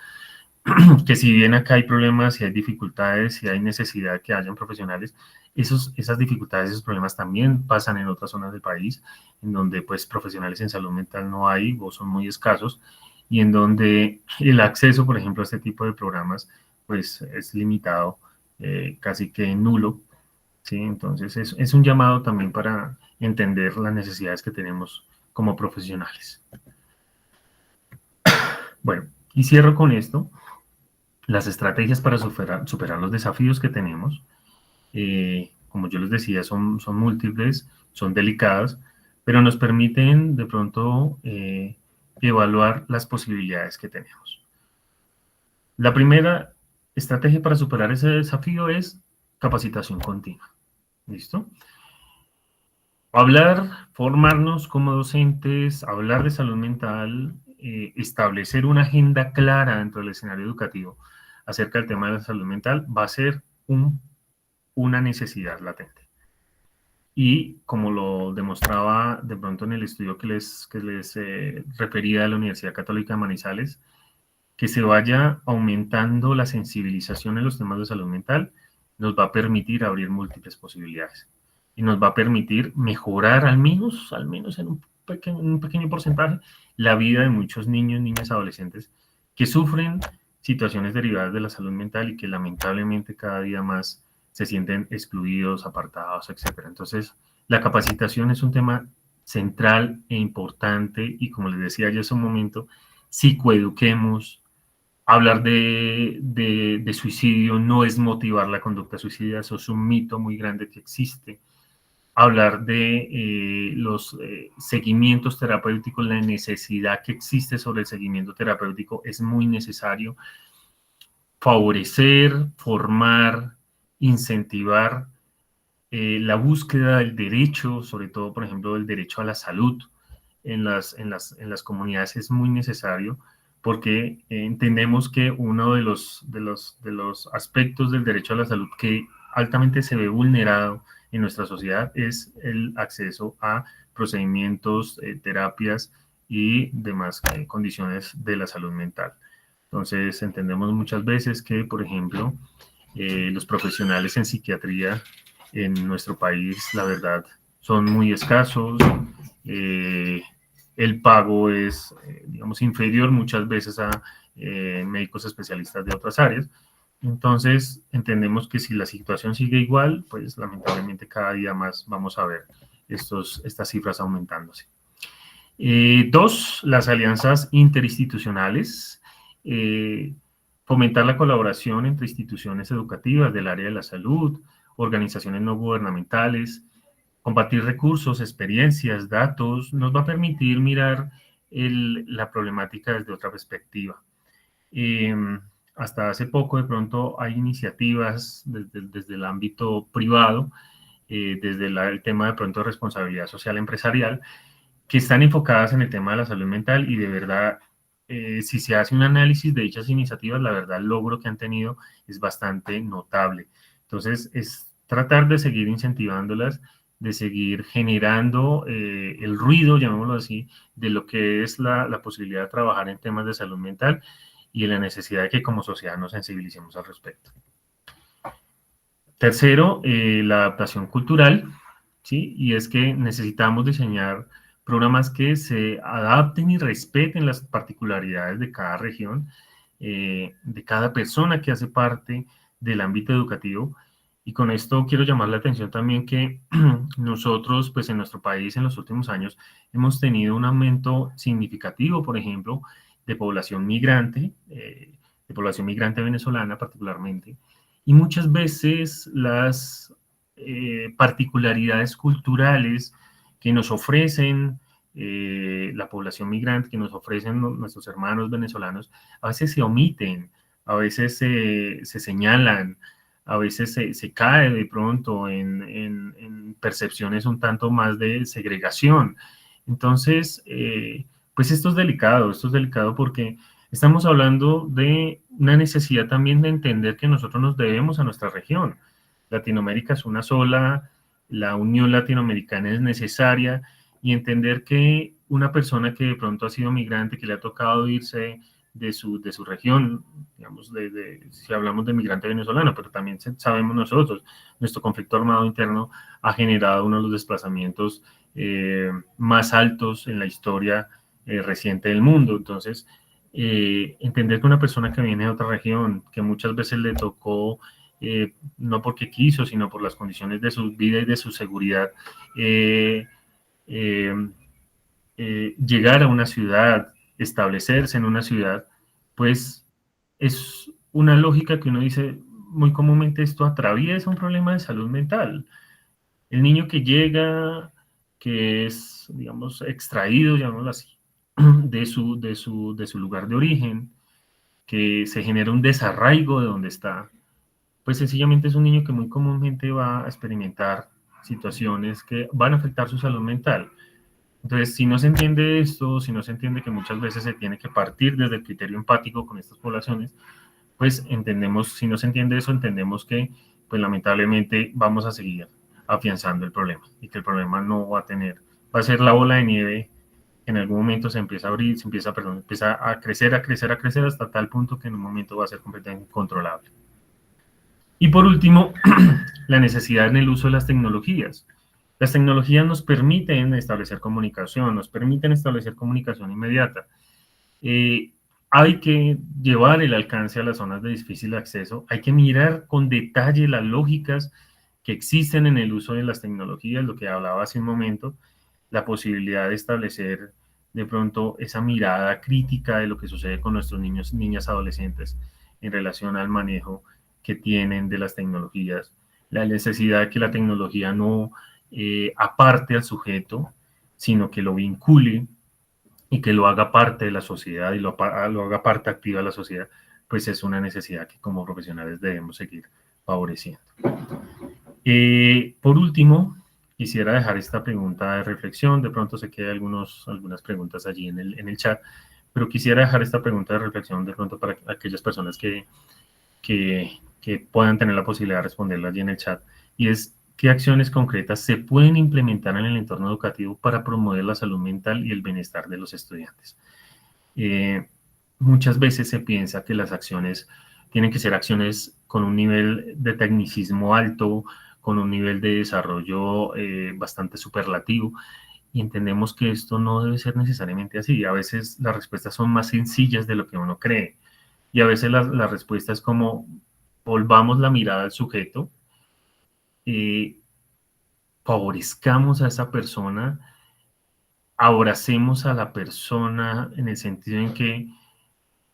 que si bien acá hay problemas, si hay dificultades, si hay necesidad de que hayan profesionales, esas dificultades, esos problemas también pasan en otras zonas del país, en donde pues profesionales en salud mental no hay o son muy escasos, y en donde el acceso, por ejemplo, a este tipo de programas, pues es limitado, casi que nulo. ¿Sí? Entonces es un llamado también para entender las necesidades que tenemos como profesionales. Bueno, y cierro con esto. Las estrategias para superar los desafíos que tenemos, como yo les decía, son múltiples, son delicadas, pero nos permiten de pronto evaluar las posibilidades que tenemos. La primera estrategia para superar ese desafío es capacitación continua. ¿Listo? Hablar, formarnos como docentes, hablar de salud mental, establecer una agenda clara dentro del escenario educativo acerca del tema de la salud mental va a ser una necesidad latente. Y como lo demostraba de pronto en el estudio que les refería de la Universidad Católica de Manizales, que se vaya aumentando la sensibilización en los temas de salud mental nos va a permitir abrir múltiples posibilidades y nos va a permitir mejorar al menos en un pequeño porcentaje la vida de muchos niños, niñas, adolescentes que sufren situaciones derivadas de la salud mental y que lamentablemente cada día más se sienten excluidos, apartados, etc. Entonces, la capacitación es un tema central e importante y como les decía yo hace un momento, psicoeduquemos. Hablar de suicidio no es motivar la conducta suicida, eso es un mito muy grande que existe. Hablar de los seguimientos terapéuticos, la necesidad que existe sobre el seguimiento terapéutico es muy necesario. Favorecer, formar, incentivar la búsqueda del derecho, sobre todo, por ejemplo, del derecho a la salud en las comunidades es muy necesario porque entendemos que uno de los aspectos del derecho a la salud que altamente se ve vulnerado en nuestra sociedad es el acceso a procedimientos, terapias y demás condiciones de la salud mental. Entonces, entendemos muchas veces que, por ejemplo, los profesionales en psiquiatría en nuestro país, la verdad, son muy escasos. El pago es, digamos, inferior muchas veces a médicos especialistas de otras áreas. Entonces, entendemos que si la situación sigue igual, pues lamentablemente cada día más vamos a ver estas cifras aumentándose. Dos, las alianzas interinstitucionales. Fomentar la colaboración entre instituciones educativas del área de la salud, organizaciones no gubernamentales, compartir recursos, experiencias, datos, nos va a permitir mirar la problemática desde otra perspectiva. Hasta hace poco, de pronto, hay iniciativas desde el ámbito privado, desde el tema de pronto de responsabilidad social empresarial, que están enfocadas en el tema de la salud mental y de verdad, si se hace un análisis de dichas iniciativas, la verdad, el logro que han tenido es bastante notable. Entonces, tratar de seguir incentivándolas, de seguir generando el ruido, llamémoslo así, de lo que es la posibilidad de trabajar en temas de salud mental y de la necesidad de que como sociedad nos sensibilicemos al respecto. Tercero, la adaptación cultural, ¿sí? Y es que necesitamos diseñar programas que se adapten y respeten las particularidades de cada región, de cada persona que hace parte del ámbito educativo. Y con esto quiero llamar la atención también que nosotros, pues en nuestro país en los últimos años, hemos tenido un aumento significativo, por ejemplo, de población migrante venezolana particularmente, y muchas veces las particularidades culturales que nos ofrecen la población migrante, que nos ofrecen nuestros hermanos venezolanos, a veces se omiten, a veces se señalan, a veces se cae de pronto en percepciones un tanto más de segregación. Entonces, pues esto es delicado porque estamos hablando de una necesidad también de entender que nosotros nos debemos a nuestra región. Latinoamérica es una sola, la unión latinoamericana es necesaria y entender que una persona que de pronto ha sido migrante, que le ha tocado irse de su región, digamos, si hablamos de migrante venezolano, pero también sabemos nosotros, nuestro conflicto armado interno ha generado uno de los desplazamientos más altos en la historia reciente del mundo. Entonces, entender que una persona que viene de otra región, que muchas veces le tocó, no porque quiso, sino por las condiciones de su vida y de su seguridad, llegar a una ciudad, establecerse en una ciudad, pues es una lógica que uno dice, muy comúnmente esto atraviesa un problema de salud mental. El niño que llega, que es, digamos, extraído, llamémoslo así, de su lugar de origen, que se genera un desarraigo de donde está, pues sencillamente es un niño que muy comúnmente va a experimentar situaciones que van a afectar su salud mental. Entonces, si no se entiende esto, si no se entiende que muchas veces se tiene que partir desde el criterio empático con estas poblaciones, pues entendemos, si no se entiende eso, entendemos que, pues lamentablemente vamos a seguir afianzando el problema y que el problema no va a ser la bola de nieve que en algún momento se empieza a abrir, empieza a crecer hasta tal punto que en un momento va a ser completamente incontrolable. Y por último, la necesidad en el uso de las tecnologías. Las tecnologías nos permiten establecer comunicación, nos permiten establecer comunicación inmediata. Hay que llevar el alcance a las zonas de difícil acceso, hay que mirar con detalle las lógicas que existen en el uso de las tecnologías, lo que hablaba hace un momento, la posibilidad de establecer de pronto esa mirada crítica de lo que sucede con nuestros niños y niñas adolescentes en relación al manejo que tienen de las tecnologías, la necesidad de que la tecnología no aparte al sujeto, sino que lo vincule y que lo haga parte de la sociedad y lo haga parte activa de la sociedad, pues es una necesidad que como profesionales debemos seguir favoreciendo. Por último, quisiera dejar esta pregunta de reflexión, de pronto se quedan algunas preguntas allí en el chat, pero quisiera dejar esta pregunta de reflexión de pronto para aquellas personas que puedan tener la posibilidad de responderla allí en el chat, y es, ¿qué acciones concretas se pueden implementar en el entorno educativo para promover la salud mental y el bienestar de los estudiantes? Muchas veces se piensa que las acciones tienen que ser acciones con un nivel de tecnicismo alto, con un nivel de desarrollo bastante superlativo, y entendemos que esto no debe ser necesariamente así. A veces las respuestas son más sencillas de lo que uno cree, y a veces la respuesta es como, volvamos la mirada al sujeto, favorezcamos a esa persona, abracemos a la persona en el sentido en que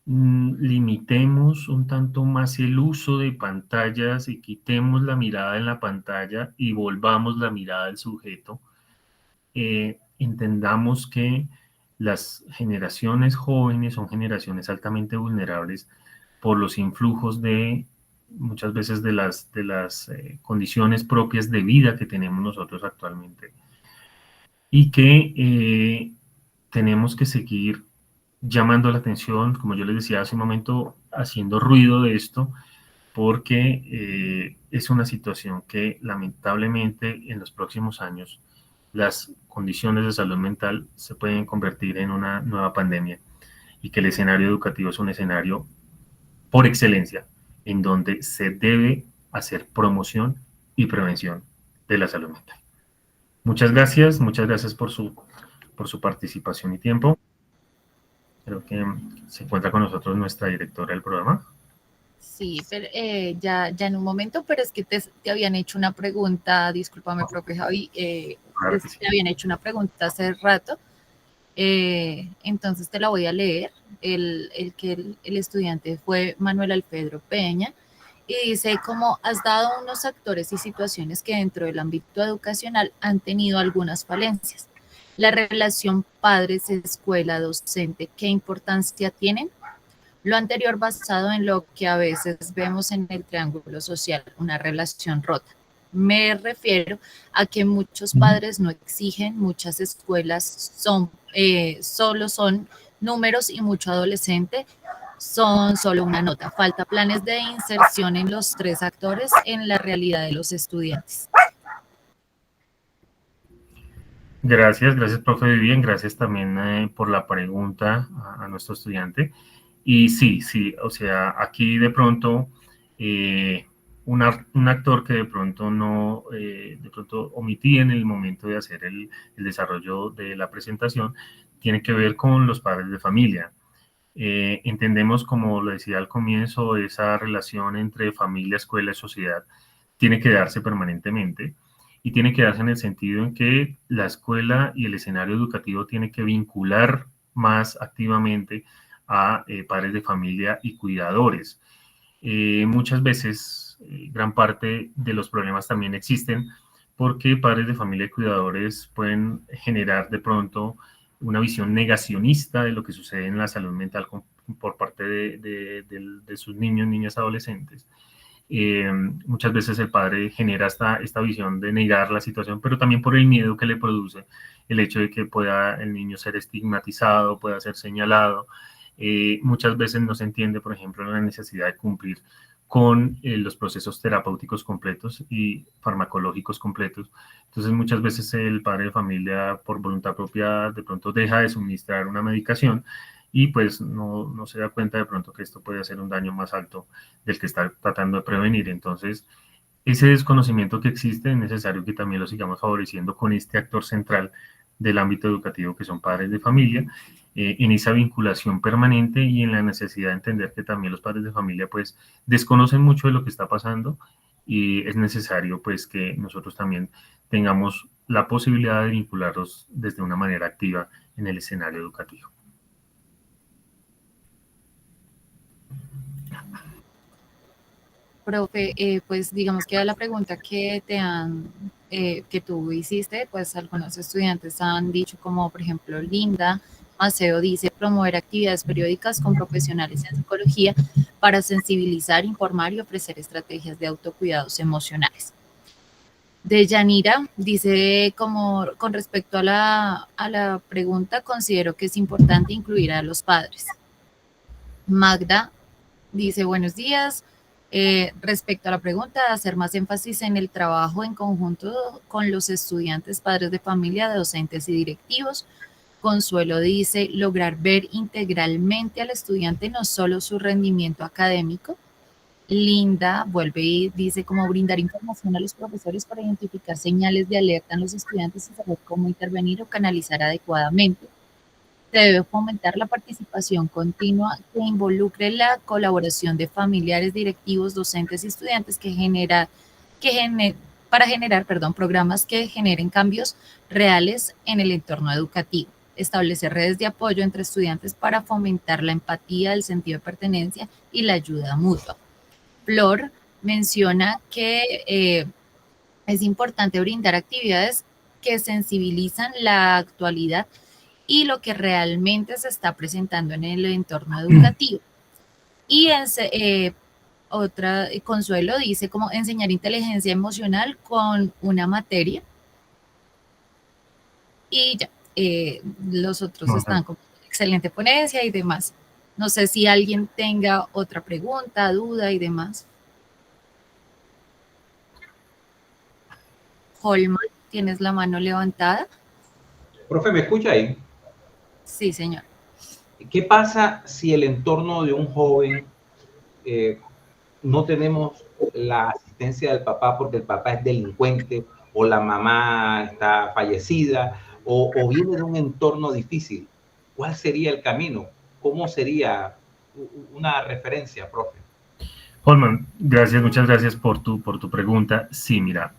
limitemos un tanto más el uso de pantallas y quitemos la mirada en la pantalla y volvamos la mirada al sujeto. Entendamos que las generaciones jóvenes son generaciones altamente vulnerables por los influjos de muchas veces de las condiciones propias de vida que tenemos nosotros actualmente, y que tenemos que seguir llamando la atención, como yo les decía hace un momento, haciendo ruido de esto, porque es una situación que lamentablemente en los próximos años las condiciones de salud mental se pueden convertir en una nueva pandemia y que el escenario educativo es un escenario por excelencia en donde se debe hacer promoción y prevención de la salud mental. Muchas gracias por su participación y tiempo. Creo que se encuentra con nosotros nuestra directora del programa.
Sí, pero, ya en un momento, pero es que te habían hecho una pregunta, discúlpame, profe Javi,
Claro que sí.
te habían hecho una pregunta hace rato, entonces te la voy a leer. El estudiante fue Manuel Alfredo Peña y dice: ¿cómo has dado unos actores y situaciones que dentro del ámbito educacional han tenido algunas falencias? La relación padres-escuela-docente, ¿qué importancia tienen? Lo anterior basado en lo que a veces vemos en el triángulo social, una relación rota. Me refiero a que muchos padres no exigen, muchas escuelas solo son números y mucho adolescente son solo una nota. Falta planes de inserción en los tres actores en la realidad de los estudiantes.
Gracias, profe Vivian, gracias también por la pregunta a nuestro estudiante. Y sí, o sea, aquí de pronto un actor que de pronto no, de pronto omití en el momento de hacer el desarrollo de la presentación, tiene que ver con los padres de familia. Entendemos, como lo decía al comienzo, esa relación entre familia, escuela y sociedad tiene que darse permanentemente y tiene que darse en el sentido en que la escuela y el escenario educativo tiene que vincular más activamente a padres de familia y cuidadores. Muchas veces, gran parte de los problemas también existen porque padres de familia y cuidadores pueden generar de pronto una visión negacionista de lo que sucede en la salud mental por parte de sus niños, niñas, adolescentes. Muchas veces el padre genera esta visión de negar la situación, pero también por el miedo que le produce el hecho de que pueda el niño ser estigmatizado, pueda ser señalado. Muchas veces no se entiende, por ejemplo, la necesidad de cumplir con los procesos terapéuticos completos y farmacológicos completos. Entonces, muchas veces el padre de familia, por voluntad propia, de pronto deja de suministrar una medicación y pues no se da cuenta de pronto que esto puede hacer un daño más alto del que está tratando de prevenir. Entonces, ese desconocimiento que existe es necesario que también lo sigamos favoreciendo con este actor central del ámbito educativo que son padres de familia, en esa vinculación permanente y en la necesidad de entender que también los padres de familia pues desconocen mucho de lo que está pasando y es necesario pues que nosotros también tengamos la posibilidad de vincularlos desde una manera activa en el escenario educativo.
Profe, pues digamos que a la pregunta que que tú hiciste, pues algunos estudiantes han dicho, como por ejemplo Linda Maceo dice: promover actividades periódicas con profesionales en psicología para sensibilizar, informar y ofrecer estrategias de autocuidados emocionales. De Yanira dice, como con respecto a la pregunta, considero que es importante incluir a los padres. Magda dice: buenos días. Respecto a la pregunta, hacer más énfasis en el trabajo en conjunto con los estudiantes, padres de familia, docentes y directivos. Consuelo dice: lograr ver integralmente al estudiante, no solo su rendimiento académico. Linda vuelve y dice: como brindar información a los profesores para identificar señales de alerta en los estudiantes y saber cómo intervenir o canalizar adecuadamente. Se debe fomentar la participación continua que involucre la colaboración de familiares, directivos, docentes y estudiantes para generar programas que generen cambios reales en el entorno educativo. Establecer redes de apoyo entre estudiantes para fomentar la empatía, el sentido de pertenencia y la ayuda mutua. Flor menciona que es importante brindar actividades que sensibilizan la actualidad y lo que realmente se está presentando en el entorno educativo. Y Consuelo dice: como enseñar inteligencia emocional con una materia. Y ya, los otros están como excelente ponencia y demás. No sé si alguien tenga otra pregunta, duda y demás. Holman, tienes la mano levantada.
Profe, ¿me escucha ahí?
Sí, señor.
¿Qué pasa si el entorno de un joven no tenemos la asistencia del papá porque el papá es delincuente o la mamá está fallecida o viene de un entorno difícil? ¿Cuál sería el camino? ¿Cómo sería una referencia, profe?
Holman, gracias, muchas gracias por tu pregunta. Sí, mira,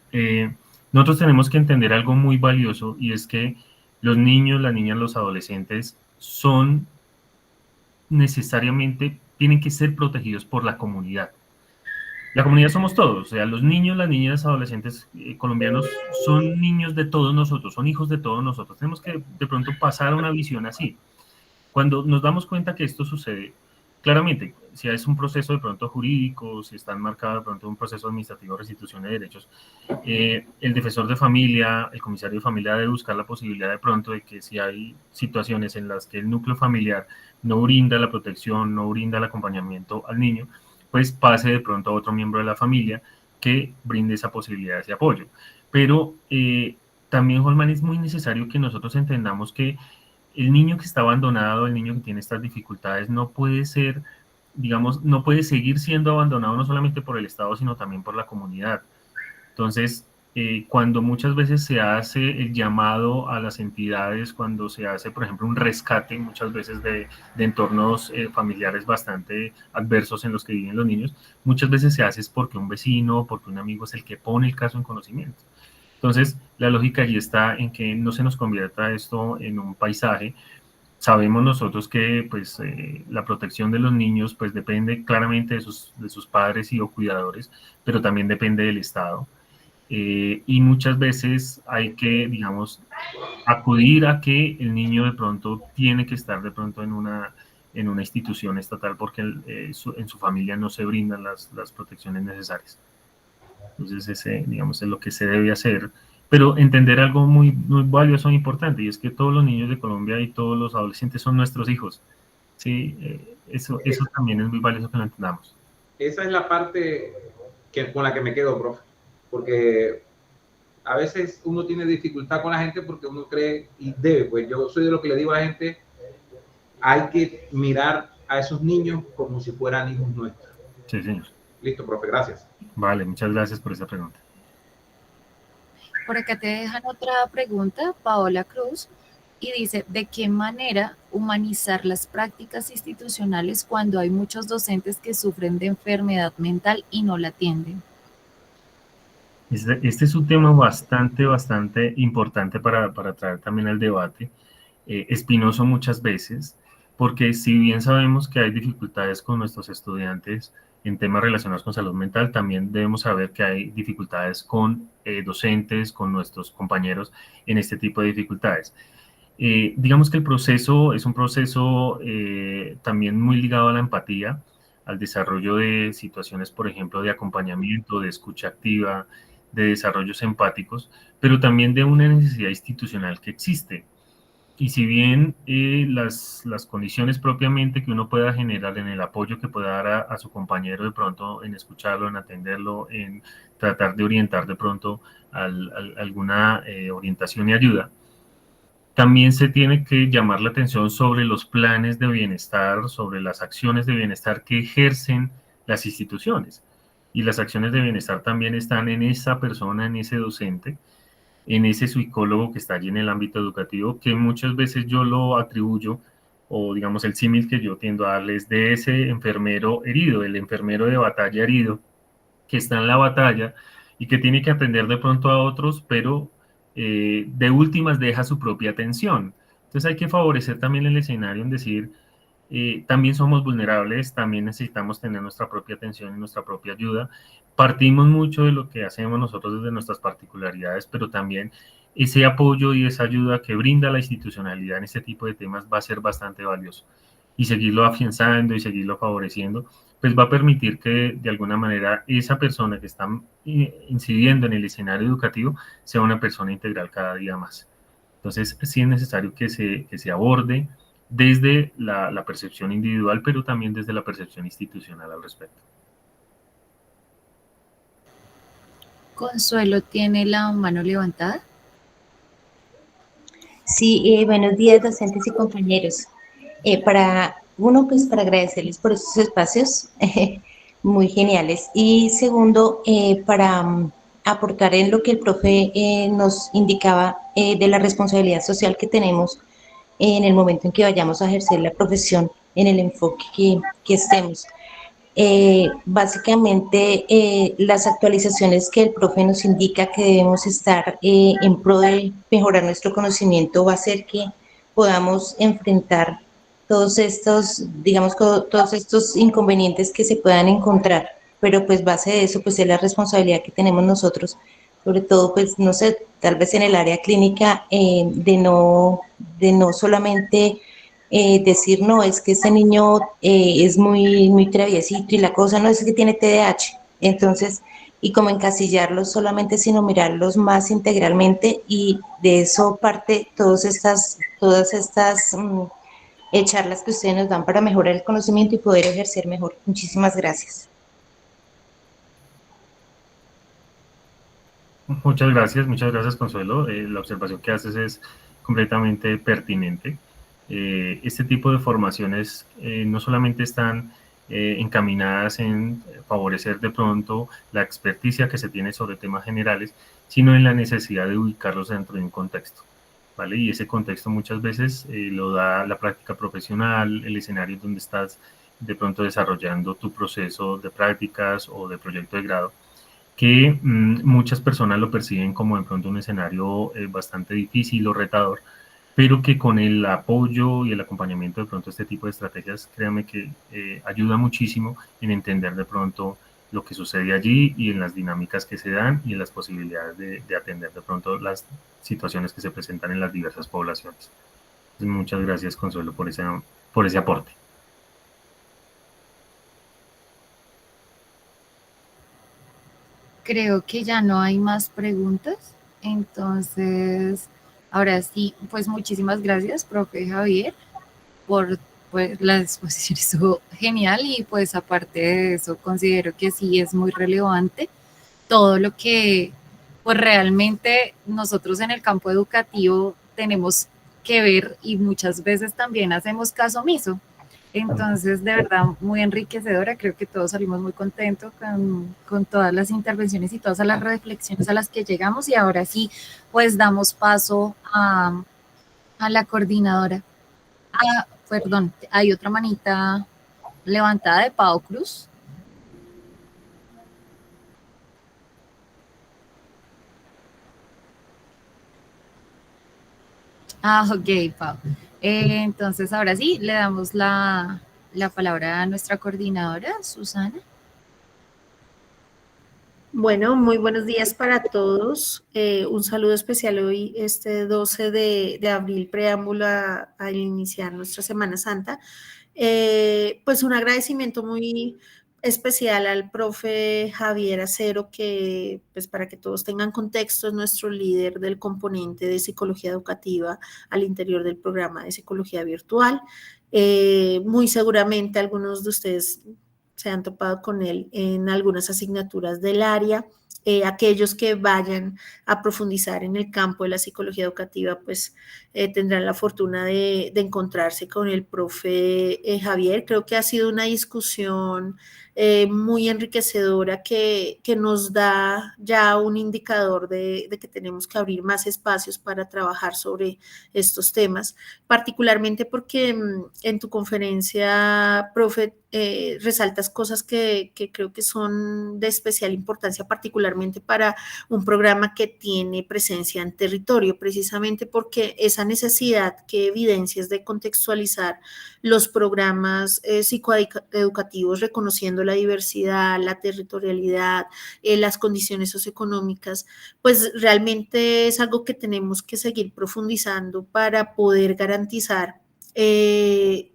nosotros tenemos que entender algo muy valioso y es que los niños, las niñas, los adolescentes son necesariamente, tienen que ser protegidos por la comunidad. La comunidad somos todos, o sea, los niños, las niñas, colombianos son niños de todos nosotros, son hijos de todos nosotros. Tenemos que de pronto pasar a una visión así. Cuando nos damos cuenta que esto sucede, claramente, si es un proceso de pronto jurídico, si está enmarcado de pronto un proceso administrativo de restitución de derechos, el defensor de familia, el comisario de familia debe buscar la posibilidad de pronto de que si hay situaciones en las que el núcleo familiar no brinda la protección, no brinda el acompañamiento al niño, pues pase de pronto a otro miembro de la familia que brinde esa posibilidad, ese apoyo. Pero también, Holman, es muy necesario que nosotros entendamos que el niño que está abandonado, el niño que tiene estas dificultades, no puede ser, digamos, no puede seguir siendo abandonado no solamente por el Estado, sino también por la comunidad. Entonces, cuando muchas veces se hace el llamado a las entidades, cuando se hace, por ejemplo, un rescate, muchas veces de entornos familiares bastante adversos en los que viven los niños, muchas veces se hace es porque un vecino, porque un amigo es el que pone el caso en conocimiento. Entonces, la lógica allí está en que no se nos convierta esto en un paisaje. Sabemos nosotros que pues, la protección de los niños pues, depende claramente de sus padres y o cuidadores, pero también depende del Estado. Y muchas veces hay que, digamos, acudir a que el niño de pronto tiene que estar de pronto en una institución estatal porque en su familia no se brindan las protecciones necesarias. Entonces, ese, digamos, es lo que se debe hacer, pero entender algo muy, muy valioso e importante, y es que todos los niños de Colombia y todos los adolescentes son nuestros hijos. Sí, eso también es muy valioso que lo entendamos.
Esa es la parte con la que me quedo, profe, porque a veces uno tiene dificultad con la gente porque uno cree y debe, pues yo soy de lo que le digo a la gente, hay que mirar a esos niños como si fueran hijos nuestros.
Sí, señor.
Listo, profe, gracias.
Vale, muchas gracias por esa pregunta.
Por acá te dejan otra pregunta, Paola Cruz, y dice, ¿de qué manera humanizar las prácticas institucionales cuando hay muchos docentes que sufren de enfermedad mental y no la atienden?
Este es un tema bastante importante para traer también al debate, espinoso muchas veces, porque si bien sabemos que hay dificultades con nuestros estudiantes en temas relacionados con salud mental, también debemos saber que hay dificultades con docentes, con nuestros compañeros en este tipo de dificultades. Digamos que el proceso es un proceso también muy ligado a la empatía, al desarrollo de situaciones, por ejemplo, de acompañamiento, de escucha activa, de desarrollos empáticos, pero también de una necesidad institucional que existe. Y si bien las condiciones propiamente que uno pueda generar en el apoyo que pueda dar a su compañero de pronto, en escucharlo, en atenderlo, en tratar de orientar de pronto alguna orientación y ayuda, también se tiene que llamar la atención sobre los planes de bienestar, sobre las acciones de bienestar que ejercen las instituciones. Y las acciones de bienestar también están en esa persona, en ese docente, en ese psicólogo que está allí en el ámbito educativo, que muchas veces yo lo atribuyo, o digamos el símil que yo tiendo a darles de ese enfermero herido, el enfermero de batalla herido, que está en la batalla y que tiene que atender de pronto a otros, pero de últimas deja su propia atención. Entonces hay que favorecer también el escenario en decir, también somos vulnerables, también necesitamos tener nuestra propia atención y nuestra propia ayuda. Partimos mucho de lo que hacemos nosotros desde nuestras particularidades, pero también ese apoyo y esa ayuda que brinda la institucionalidad en este tipo de temas va a ser bastante valioso. Y seguirlo afianzando y seguirlo favoreciendo, pues va a permitir que de alguna manera esa persona que está incidiendo en el escenario educativo sea una persona integral cada día más. Entonces, sí es necesario que se aborde desde la percepción individual, pero también desde la percepción institucional al respecto.
Consuelo tiene la mano levantada.
Sí, buenos días, docentes y compañeros. Para agradecerles por estos espacios muy geniales. Y segundo, para aportar en lo que el profe nos indicaba de la responsabilidad social que tenemos en el momento en que vayamos a ejercer la profesión, en el enfoque que estemos. Básicamente, las actualizaciones que el profe nos indica que debemos estar en pro de mejorar nuestro conocimiento va a hacer que podamos enfrentar todos estos, digamos, todos estos inconvenientes que se puedan encontrar, pero pues base de eso, pues es la responsabilidad que tenemos nosotros, sobre todo, pues, no sé, tal vez en el área clínica, de no solamente decir, no, es que este niño es muy traviesito y la cosa no es que tiene TDAH. Entonces, y como encasillarlos solamente, sino mirarlos más integralmente, y de eso parte todas estas charlas que ustedes nos dan para mejorar el conocimiento y poder ejercer mejor. Muchísimas gracias.
Muchas gracias, Consuelo. La observación que haces es completamente pertinente. Este tipo de formaciones no solamente están encaminadas en favorecer de pronto la experticia que se tiene sobre temas generales, sino en la necesidad de ubicarlos dentro de un contexto, ¿vale? Y ese contexto muchas veces lo da la práctica profesional, el escenario donde estás de pronto desarrollando tu proceso de prácticas o de proyecto de grado, que muchas personas lo perciben como de pronto un escenario bastante difícil o retador, pero que con el apoyo y el acompañamiento de pronto este tipo de estrategias, créanme que ayuda muchísimo en entender de pronto lo que sucede allí y en las dinámicas que se dan y en las posibilidades de atender de pronto las situaciones que se presentan en las diversas poblaciones. Entonces, muchas gracias, Consuelo, por ese aporte.
Creo que ya no hay más preguntas. Entonces, ahora sí, pues muchísimas gracias, profe Javier, por pues, la exposición. Estuvo genial y pues aparte de eso, considero que sí es muy relevante todo lo que pues realmente nosotros en el campo educativo tenemos que ver y muchas veces también hacemos caso omiso. Entonces, de verdad, muy enriquecedora. Creo que todos salimos muy contentos con todas las intervenciones y todas las reflexiones a las que llegamos. Y ahora sí, pues damos paso a la coordinadora. Ah, perdón, hay otra manita levantada de Pau Cruz. Ah, ok, Pau. Entonces, ahora sí, le damos la palabra a nuestra coordinadora, Susana.
Bueno, muy buenos días para todos. Un saludo especial hoy, este 12 de abril, preámbulo a iniciar nuestra Semana Santa. Pues un agradecimiento muy especial al profe Javier Acero, que pues para que todos tengan contexto, es nuestro líder del componente de psicología educativa al interior del programa de psicología virtual. Muy seguramente algunos de ustedes se han topado con él en algunas asignaturas del área. Aquellos que vayan a profundizar en el campo de la psicología educativa, pues tendrán la fortuna de encontrarse con el profe Javier. Creo que ha sido una discusión muy enriquecedora que nos da ya un indicador de que tenemos que abrir más espacios para trabajar sobre estos temas, particularmente porque en tu conferencia, profe, resaltas cosas que creo que son de especial importancia, particularmente para un programa que tiene presencia en territorio, precisamente porque esa necesidad que evidencias de contextualizar los programas psicoeducativos, reconociendo la diversidad, la territorialidad, las condiciones socioeconómicas, pues realmente es algo que tenemos que seguir profundizando para poder garantizar que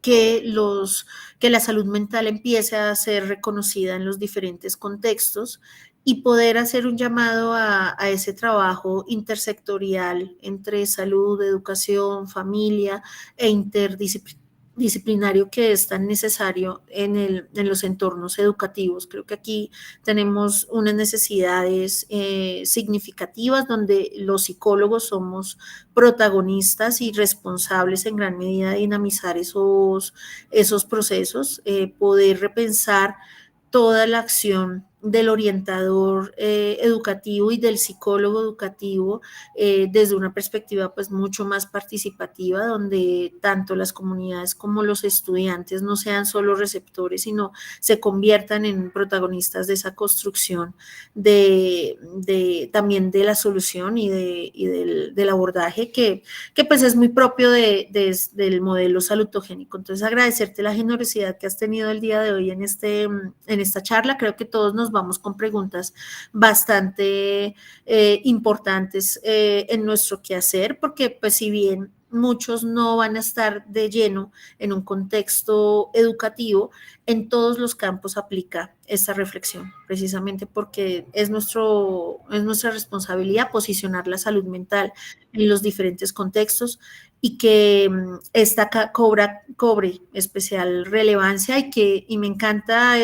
la salud mental empiece a ser reconocida en los diferentes contextos y poder hacer un llamado a ese trabajo intersectorial entre salud, educación, familia e disciplinario que es tan necesario en los entornos educativos. Creo que aquí tenemos unas necesidades significativas donde los psicólogos somos protagonistas y responsables en gran medida de dinamizar esos procesos, poder repensar toda la acción del orientador educativo y del psicólogo educativo desde una perspectiva pues mucho más participativa, donde tanto las comunidades como los estudiantes no sean solo receptores, sino se conviertan en protagonistas de esa construcción también de la solución y del abordaje que pues es muy propio del modelo salutogénico. Entonces agradecerte la generosidad que has tenido el día de hoy en esta charla. Creo que todos nos vamos con preguntas bastante importantes en nuestro quehacer, porque pues si bien muchos no van a estar de lleno en un contexto educativo, en todos los campos aplica esta reflexión, precisamente porque es nuestra responsabilidad posicionar la salud mental en los diferentes contextos y que esta cobre especial relevancia y me encanta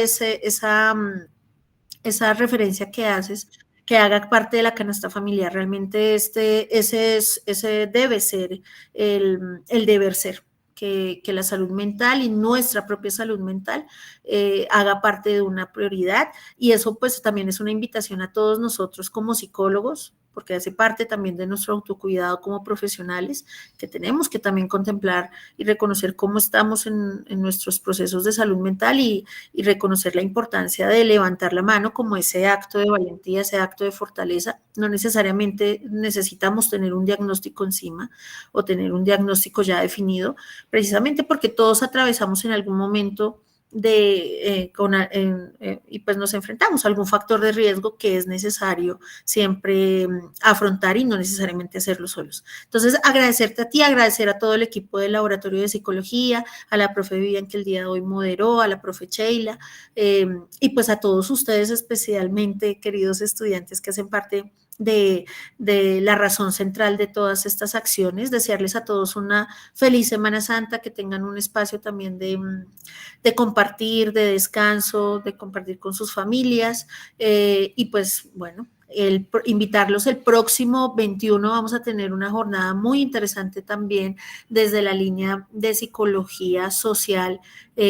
esa referencia que haces, que haga parte de la canasta familiar. Realmente ese debe ser el deber ser, que la salud mental y nuestra propia salud mental haga parte de una prioridad, y eso pues también es una invitación a todos nosotros como psicólogos, porque hace parte también de nuestro autocuidado como profesionales, que tenemos que también contemplar y reconocer cómo estamos en nuestros procesos de salud mental y reconocer la importancia de levantar la mano como ese acto de valentía, ese acto de fortaleza. No necesariamente necesitamos tener un diagnóstico encima o tener un diagnóstico ya definido, precisamente porque todos atravesamos en algún momento y pues nos enfrentamos a algún factor de riesgo que es necesario siempre afrontar y no necesariamente hacerlo solos. Entonces, agradecerte a ti, agradecer a todo el equipo del Laboratorio de Psicología, a la profe Vivian que el día de hoy moderó, a la profe Sheila, y pues a todos ustedes especialmente, queridos estudiantes que hacen parte de la razón central de todas estas acciones. Desearles a todos una feliz Semana Santa, que tengan un espacio también de compartir, de descanso, de compartir con sus familias, y pues bueno, invitarlos el próximo 21 vamos a tener una jornada muy interesante también desde la línea de psicología social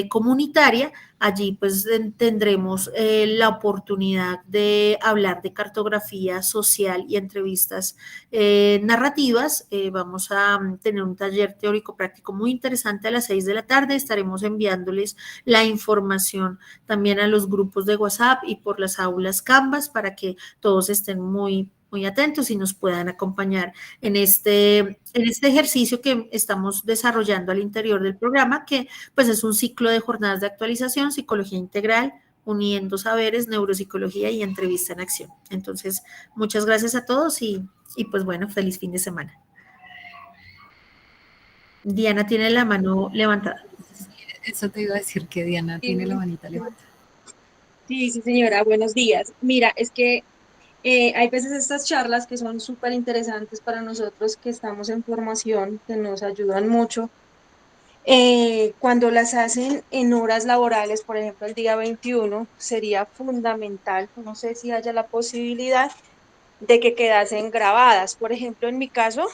comunitaria. Allí pues tendremos la oportunidad de hablar de cartografía social y entrevistas narrativas. Vamos a tener un taller teórico práctico muy interesante a las 6 de la tarde. Estaremos enviándoles la información también a los grupos de WhatsApp y por las aulas Canvas para que todos estén muy atentos y nos puedan acompañar en este ejercicio que estamos desarrollando al interior del programa, que pues es un ciclo de jornadas de actualización, psicología integral, uniendo saberes, neuropsicología y entrevista en acción. Entonces, muchas gracias a todos y pues bueno, feliz fin de semana. Diana tiene la mano levantada.
Eso te iba a decir, que Diana tiene la manita levantada.
Sí, señora, buenos días. Mira, es que hay veces estas charlas que son súper interesantes para nosotros que estamos en formación, que nos ayudan mucho. Cuando las hacen en horas laborales, por ejemplo, el día 21, sería fundamental, no sé si haya la posibilidad de que quedasen grabadas. Por ejemplo, en mi caso,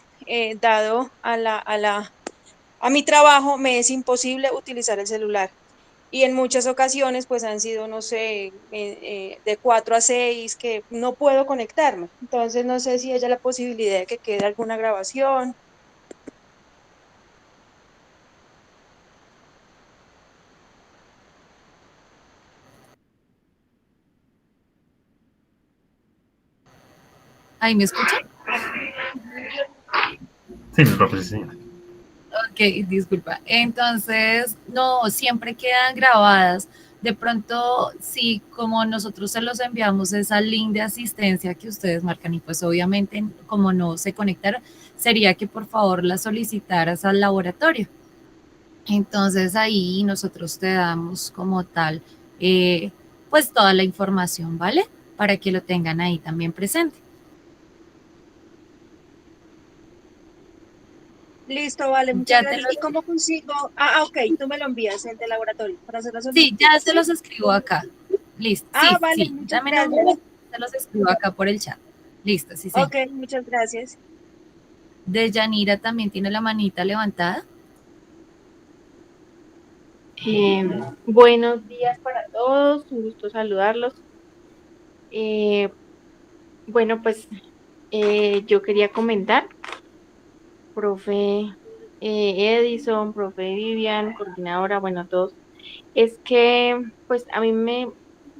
dado a mi trabajo, me es imposible utilizar el celular. Y en muchas ocasiones pues han sido, no sé, de 4 a 6 que no puedo conectarme. Entonces no sé si haya la posibilidad de que quede alguna grabación.
¿Ahí me escuchan?
Sí, mi profe, sí.
Ok, disculpa. Entonces, no, siempre quedan grabadas. De pronto, sí, como nosotros se los enviamos esa link de asistencia que ustedes marcan y pues obviamente como no se conectaron, sería que por favor la solicitaras al laboratorio. Entonces ahí nosotros te damos como tal, pues toda la información, ¿vale? Para que lo tengan ahí también presente.
Listo, vale, muchas
Ya te
gracias.
los,
¿Y cómo consigo? Ok, tú me lo envías, el de laboratorio, para hacer la
sí,
solicitud.
ya se los escribo acá. Listo, sí,
Vale,
sí,
muchas
dame un
gracias.
momento, se los escribo acá por el chat. Listo, sí, señor.
Ok, muchas gracias.
De Yanira también tiene la manita levantada.
Buenos días para todos, un gusto saludarlos. Eh, bueno, pues yo quería comentar, profe Edison, profe Vivian, coordinadora, bueno, todos, es que pues a mí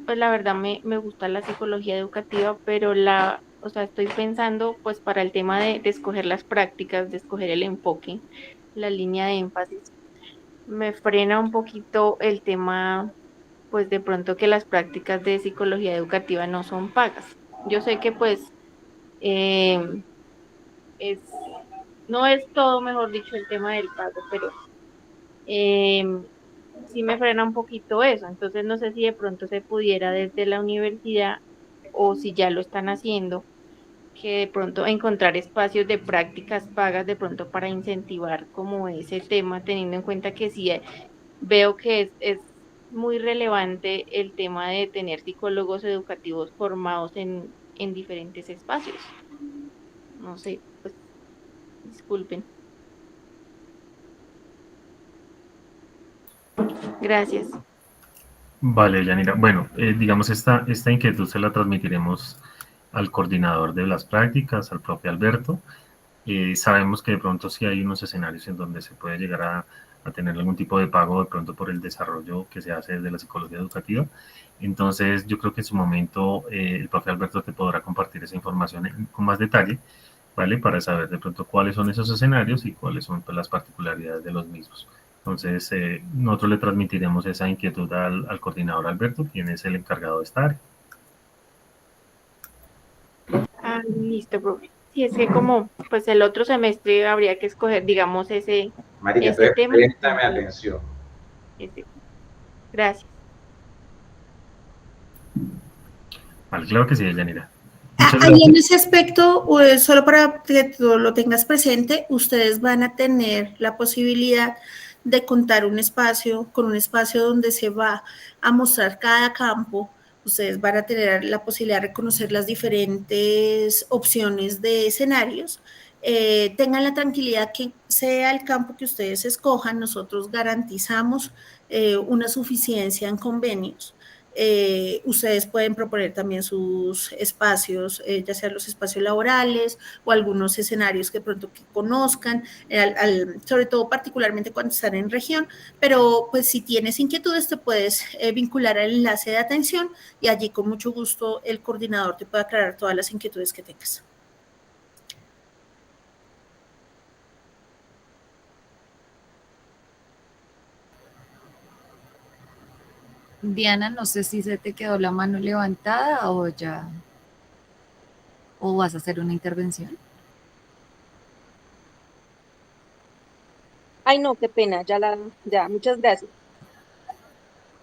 pues la verdad me gusta la psicología educativa, pero o sea, estoy pensando pues para el tema de escoger las prácticas, de escoger el enfoque, la línea de énfasis, me frena un poquito el tema pues de pronto que las prácticas de psicología educativa no son pagas. Yo sé que pues eh, es, no es todo, mejor dicho, el tema del pago, pero eh, sí me frena un poquito eso. Entonces no sé si de pronto se pudiera desde la universidad o si ya lo están haciendo, que de pronto encontrar espacios de prácticas pagas de pronto para incentivar como ese tema, teniendo en cuenta que sí veo que es muy relevante el tema de tener psicólogos educativos formados en diferentes espacios. No sé, pues disculpen. Gracias.
Vale, Yanira. Bueno, digamos, esta inquietud se la transmitiremos al coordinador de las prácticas, al propio Alberto. Sabemos que de pronto sí hay unos escenarios en donde se puede llegar a tener algún tipo de pago de pronto por el desarrollo que se hace desde la psicología educativa. Entonces, yo creo que en su momento el profe Alberto te podrá compartir esa información con más detalle, ¿vale? Para saber de pronto cuáles son esos escenarios y cuáles son pues, las particularidades de los mismos. Entonces, nosotros le transmitiremos esa inquietud al coordinador Alberto, quien es el encargado de esta área.
Listo, profe. Sí, es que como pues el otro semestre habría que escoger, digamos,
Marica,
ese
entonces
tema.
préstame atención.
Gracias.
Vale, claro que sí, Yanira. Muchas
Ahí en
gracias.
ese aspecto, solo para que tú lo tengas presente, ustedes van a tener la posibilidad de contar un espacio, con un espacio donde se va a mostrar cada campo. Ustedes van a tener la posibilidad de reconocer las diferentes opciones de escenarios. Tengan la tranquilidad que sea el campo que ustedes escojan, nosotros garantizamos una suficiencia en convenios. Ustedes pueden proponer también sus espacios, ya sean los espacios laborales o algunos escenarios que pronto que conozcan, sobre todo particularmente cuando están en región, pero pues si tienes inquietudes te puedes vincular al enlace de atención y allí con mucho gusto el coordinador te puede aclarar todas las inquietudes que tengas.
Diana, no sé si se te quedó la mano levantada o ya, o vas a hacer una intervención.
Ay, no, qué pena, ya, muchas gracias.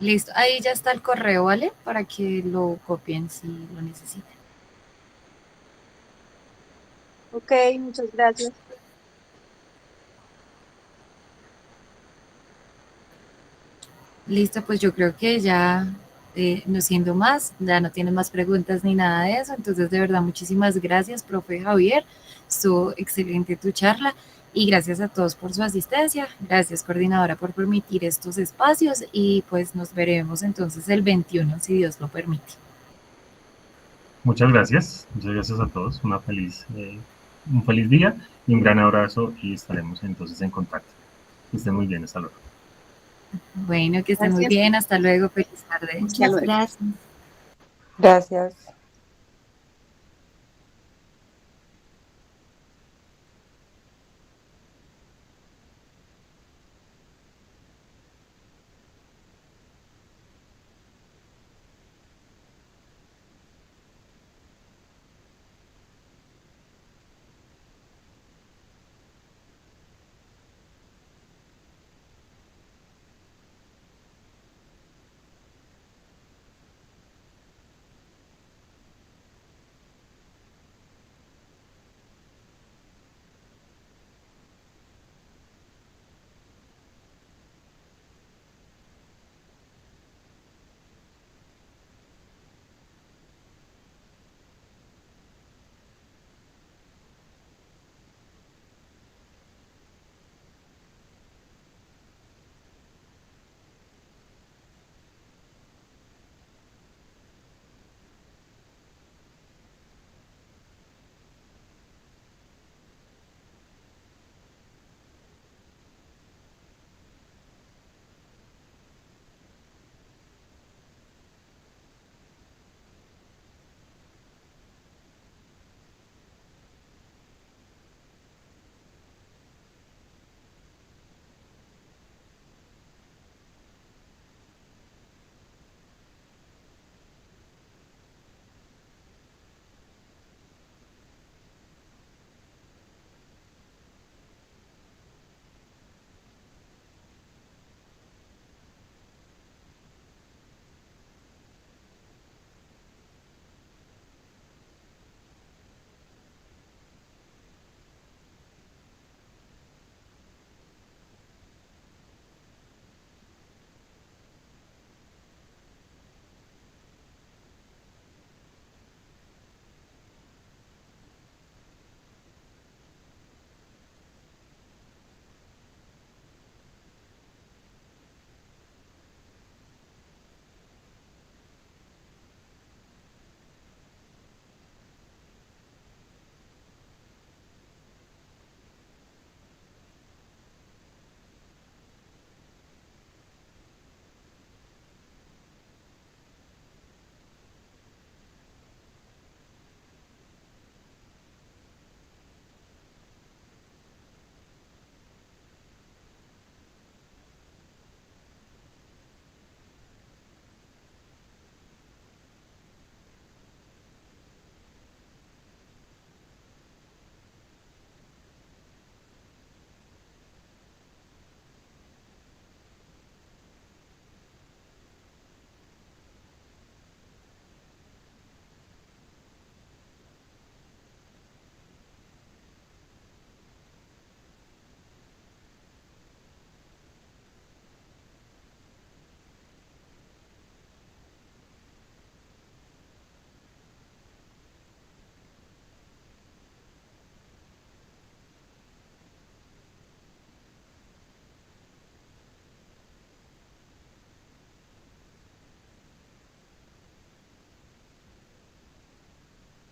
Listo, ahí ya está el correo, ¿vale? Para que lo copien si lo necesitan.
Ok, muchas gracias.
Listo, pues yo creo que ya, no siendo más, ya no tienen más preguntas ni nada de eso. Entonces, de verdad, muchísimas gracias, profe Javier. Estuvo excelente tu charla y gracias a todos por su asistencia. Gracias, coordinadora, por permitir estos espacios y pues nos veremos entonces el 21, si Dios lo permite.
Muchas gracias a todos. Un feliz día y un gran abrazo y estaremos entonces en contacto. Que estén muy bien, hasta luego.
Bueno, que estén muy
Gracias.
bien, hasta luego, feliz tarde.
Muchas gracias.
Gracias.